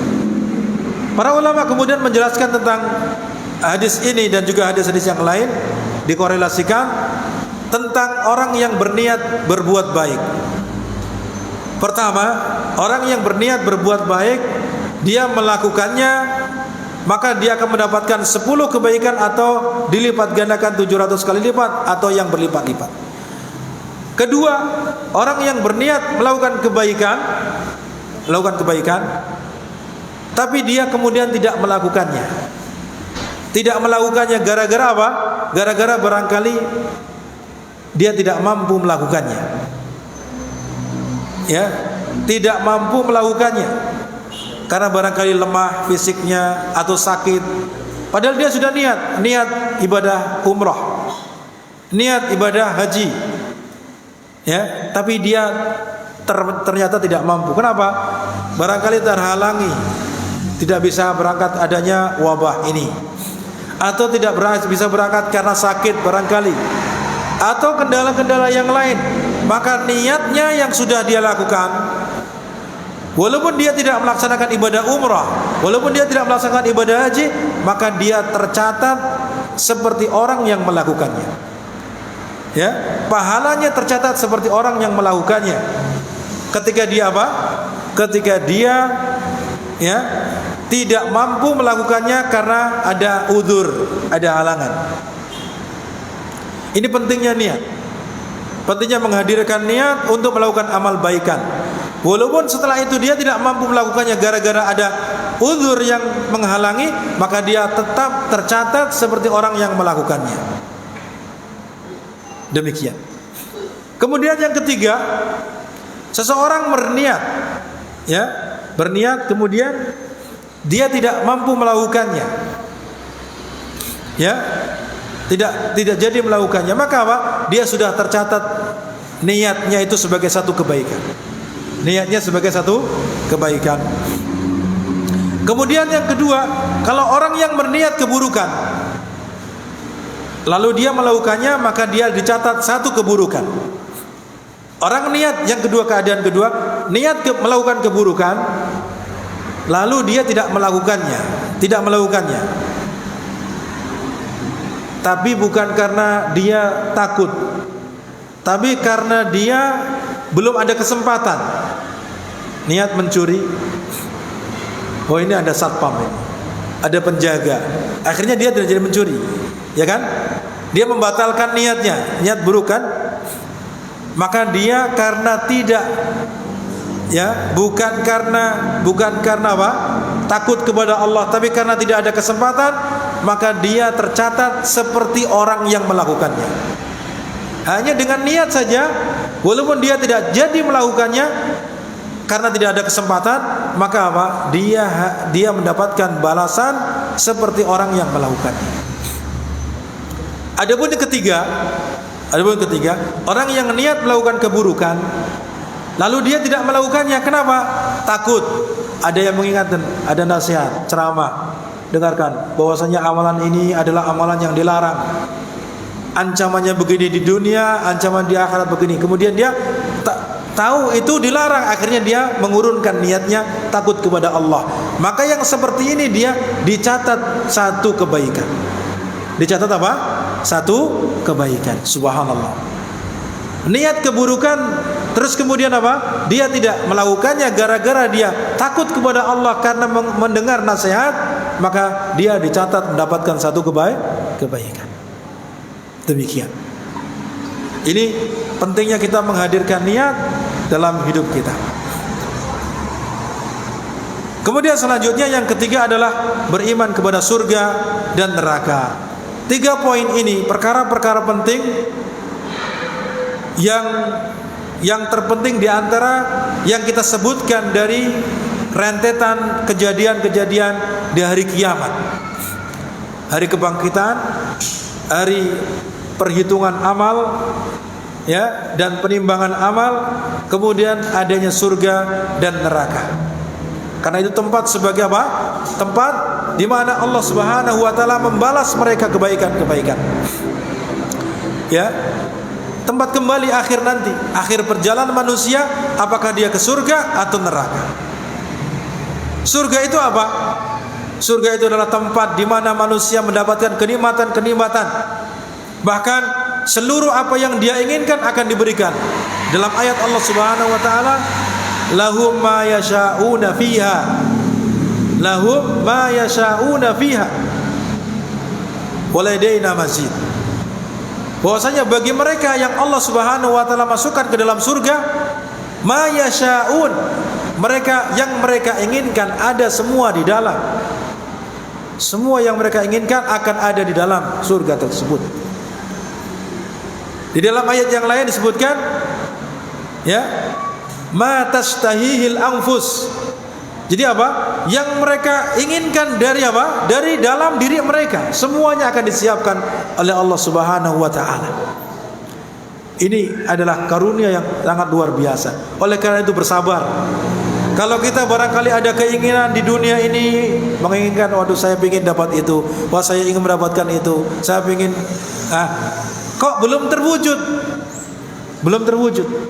Para ulama kemudian menjelaskan tentang hadis ini dan juga hadis-hadis yang lain, dikorelasikan tentang orang yang berniat berbuat baik. Pertama, orang yang berniat berbuat baik, dia melakukannya, maka dia akan mendapatkan 10 kebaikan atau dilipat gandakan 700 kali lipat atau yang berlipat-lipat. Kedua, orang yang berniat melakukan kebaikan, tapi dia kemudian tidak melakukannya. Tidak melakukannya gara-gara apa? Gara-gara barangkali dia tidak mampu melakukannya. Ya, tidak mampu melakukannya karena barangkali lemah fisiknya atau sakit. Padahal dia sudah niat ibadah umrah, niat ibadah haji. Ya, tapi dia ternyata tidak mampu. Kenapa? Barangkali terhalangi, tidak bisa berangkat adanya wabah ini, atau tidak bisa berangkat karena sakit barangkali, atau kendala-kendala yang lain. Maka niatnya yang sudah dia lakukan Walaupun dia tidak melaksanakan ibadah umrah, walaupun dia tidak melaksanakan ibadah haji, maka dia tercatat seperti orang yang melakukannya. Ya, pahalanya tercatat seperti orang yang melakukannya. Ketika dia apa? Ketika dia ya tidak mampu melakukannya karena ada udzur, ada halangan. Ini pentingnya niat. Pentingnya menghadirkan niat untuk melakukan amal baikan. Walaupun setelah itu dia tidak mampu melakukannya gara-gara ada udzur yang menghalangi, maka dia tetap tercatat seperti orang yang melakukannya. Demikian. Kemudian yang ketiga, seseorang berniat, ya, berniat kemudian dia tidak mampu melakukannya, ya, tidak jadi melakukannya, maka apa? Dia sudah tercatat niatnya itu sebagai satu kebaikan. Niatnya sebagai satu kebaikan. Kemudian yang kedua, kalau orang yang berniat keburukan lalu dia melakukannya, maka dia dicatat satu keburukan. Orang niat, yang kedua, keadaan kedua, niat melakukan keburukan lalu dia tidak melakukannya, tapi bukan karena dia takut, tapi karena dia belum ada kesempatan. Niat mencuri, oh ini ada satpam ini, ada penjaga, akhirnya dia tidak jadi mencuri, ya kan? Dia membatalkan niatnya, niat buruk kan? Maka dia karena tidak, ya, bukan karena apa? Takut kepada Allah, tapi karena tidak ada kesempatan, maka dia tercatat seperti orang yang melakukannya. Hanya dengan niat saja, walaupun dia tidak jadi melakukannya karena tidak ada kesempatan, maka apa? Dia mendapatkan balasan seperti orang yang melakukannya. Adapun yang ketiga, orang yang niat melakukan keburukan lalu dia tidak melakukannya. Kenapa? Takut. Ada yang mengingatkan, ada nasihat, ceramah, dengarkan bahwasanya amalan ini adalah amalan yang dilarang. Ancamannya begini di dunia, ancaman di akhirat begini. Kemudian dia tahu itu dilarang, akhirnya dia mengurunkan niatnya takut kepada Allah. Maka yang seperti ini dia dicatat satu kebaikan. Dicatat apa? Satu kebaikan. Subhanallah. Niat keburukan, terus kemudian apa? Dia tidak melakukannya gara-gara dia takut kepada Allah karena mendengar nasihat, maka dia dicatat mendapatkan satu kebaikan. Demikian. Ini pentingnya kita menghadirkan niat dalam hidup kita. Kemudian selanjutnya yang ketiga adalah beriman kepada surga dan neraka. 3 poin ini perkara-perkara penting yang terpenting di antara yang kita sebutkan dari rentetan kejadian-kejadian di hari kiamat, hari kebangkitan, hari perhitungan amal, ya, dan penimbangan amal, kemudian adanya surga dan neraka. Karena itu tempat sebagai apa? Tempat di mana Allah Subhanahu wa taala membalas mereka kebaikan-kebaikan. Ya. Tempat kembali akhir nanti, akhir perjalanan manusia, apakah dia ke surga atau neraka. Surga itu apa? Surga itu adalah tempat di mana manusia mendapatkan kenikmatan-kenikmatan. Bahkan seluruh apa yang dia inginkan akan diberikan. Dalam ayat Allah Subhanahu wa taala, lahum ma yasha'una fiha. Lahum ma yasha'una fiha. Waladaina mazid. Bahwasanya bagi mereka yang Allah Subhanahu wa taala masukkan ke dalam surga, ma yasha'un, mereka yang mereka inginkan ada semua di dalam. Semua yang mereka inginkan akan ada di dalam surga tersebut. Di dalam ayat yang lain disebutkan, ya, ma tastahihil anfus. Jadi apa? Yang mereka inginkan dari apa? Dari dalam diri mereka, semuanya akan disiapkan oleh Allah Subhanahu wa taala. Ini adalah karunia yang sangat luar biasa. Oleh karena itu bersabar. Kalau kita barangkali ada keinginan di dunia ini, menginginkan, waduh saya ingin dapat itu, wah saya ingin mendapatkan itu, saya ingin, kok belum terwujud,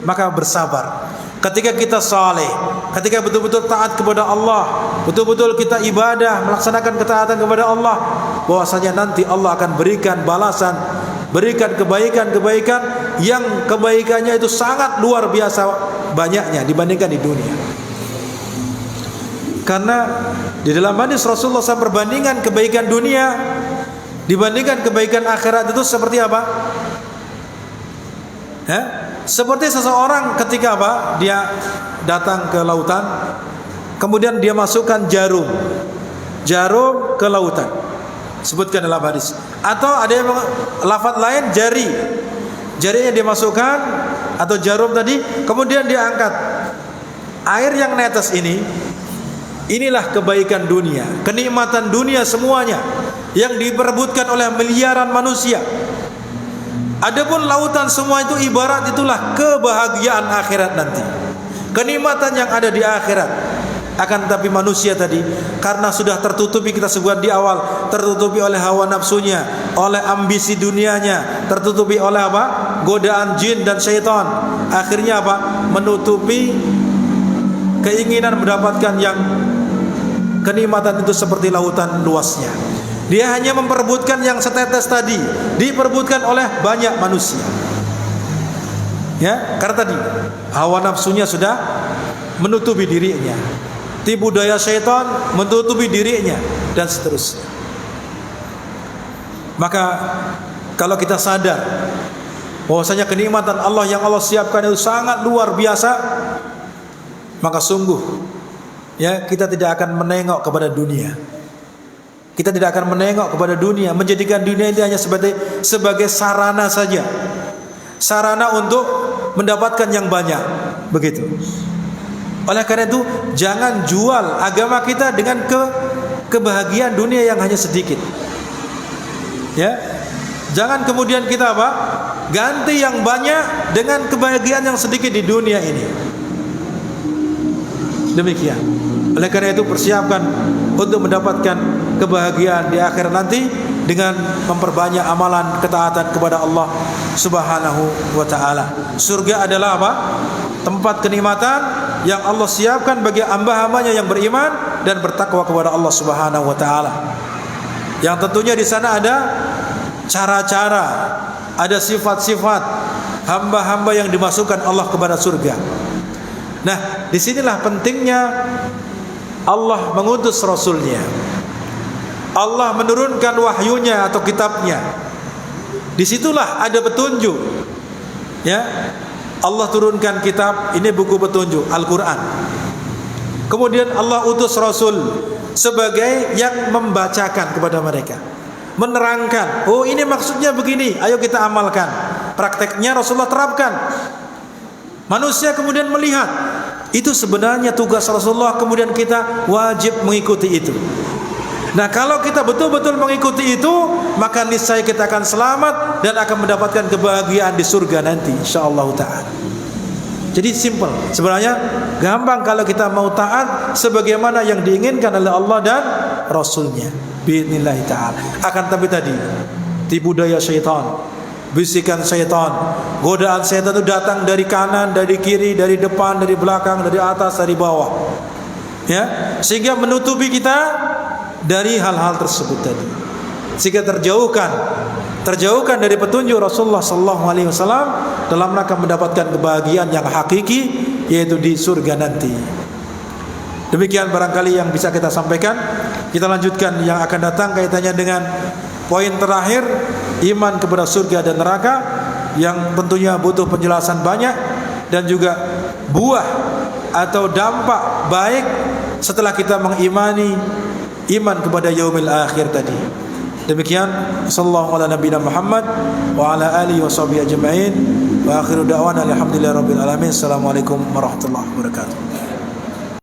maka bersabar. ketika kita saleh, ketika betul-betul taat kepada Allah, betul-betul kita ibadah, melaksanakan ketaatan kepada Allah, bahwasanya nanti Allah akan berikan balasan, berikan kebaikan-kebaikan yang kebaikannya itu sangat luar biasa banyaknya dibandingkan di dunia. Karena di dalam hadis Rasulullah SAW perbandingan kebaikan dunia dibandingkan kebaikan akhirat itu seperti apa? Seperti seseorang ketika dia datang ke lautan, kemudian dia masukkan jarum ke lautan, sebutkan dalam hadis. Atau ada yang lafaz lain jarinya dia masukkan, atau jarum tadi, kemudian dia angkat. Air yang netes inilah kebaikan dunia, kenikmatan dunia semuanya yang diperebutkan oleh miliaran manusia. Adapun lautan semua itu ibarat itulah kebahagiaan akhirat nanti, kenikmatan yang ada di akhirat. Akan tetapi manusia tadi karena sudah tertutupi, kita sebutkan di awal, tertutupi oleh hawa nafsunya, oleh ambisi dunianya, tertutupi oleh godaan jin dan syaitan. Akhirnya menutupi keinginan mendapatkan yang kenikmatan itu seperti lautan luasnya. Dia hanya memperebutkan yang setetes tadi, diperebutkan oleh banyak manusia. Ya, karena tadi hawa nafsunya sudah menutupi dirinya, tipu daya syaitan menutupi dirinya, dan seterusnya. Maka kalau kita sadar bahwasanya kenikmatan Allah yang Allah siapkan itu sangat luar biasa, maka sungguh kita tidak akan menengok kepada dunia. Kita tidak akan menengok kepada dunia, menjadikan dunia itu hanya sebagai sarana saja, sarana untuk mendapatkan yang banyak, begitu. Oleh karena itu, jangan jual agama kita dengan kebahagiaan dunia yang hanya sedikit. Ya, jangan kemudian kita ganti yang banyak dengan kebahagiaan yang sedikit di dunia ini. Demikian. Oleh karena itu, persiapkan untuk mendapatkan kebahagiaan di akhir nanti dengan memperbanyak amalan ketaatan kepada Allah Subhanahu wa taala. Surga adalah tempat kenikmatan yang Allah siapkan bagi hamba-hambanya yang beriman dan bertakwa kepada Allah Subhanahu wa taala. Yang tentunya di sana ada cara-cara, ada sifat-sifat hamba-hamba yang dimasukkan Allah kepada surga. Nah, disinilah pentingnya Allah mengutus Rasulnya, Allah menurunkan wahyunya atau kitabnya. Disitulah ada petunjuk. Ya, Allah turunkan kitab, ini buku petunjuk, Al-Quran. Kemudian Allah utus Rasul sebagai yang membacakan kepada mereka, menerangkan, oh ini maksudnya begini, ayo kita amalkan. Prakteknya Rasulullah terapkan. Manusia kemudian melihat, itu sebenarnya tugas Rasulullah, kemudian kita wajib mengikuti itu. Nah, kalau kita betul-betul mengikuti itu, maka niscaya kita akan selamat dan akan mendapatkan kebahagiaan di surga nanti, insyaallah ta'ala. Jadi simple, sebenarnya gampang kalau kita mau taat sebagaimana yang diinginkan oleh Allah dan Rasulnya, biidznillah ta'ala. Akan tapi tadi tipu daya syaitan, bisikan syaitan, godaan syaitan itu datang dari kanan, dari kiri, dari depan, dari belakang, dari atas, dari bawah, ya, sehingga menutupi kita dari hal-hal tersebut tadi, sehingga terjauhkan dari petunjuk Rasulullah sallallahu alaihi wasallam dalam rangka mendapatkan kebahagiaan yang hakiki, yaitu di surga nanti. Demikian barangkali yang bisa kita sampaikan. Kita lanjutkan yang akan datang kaitannya dengan poin terakhir, iman kepada surga dan neraka, yang tentunya butuh penjelasan banyak, dan juga buah atau dampak baik setelah kita mengimani iman kepada yaumil akhir tadi. Demikian, sallallahu ala nabiyina Muhammad wa ala alihi washabihi ajma'in, wa akhiru da'wana alhamdulillahi rabbil alamin. Assalamualaikum warahmatullahi wabarakatuh.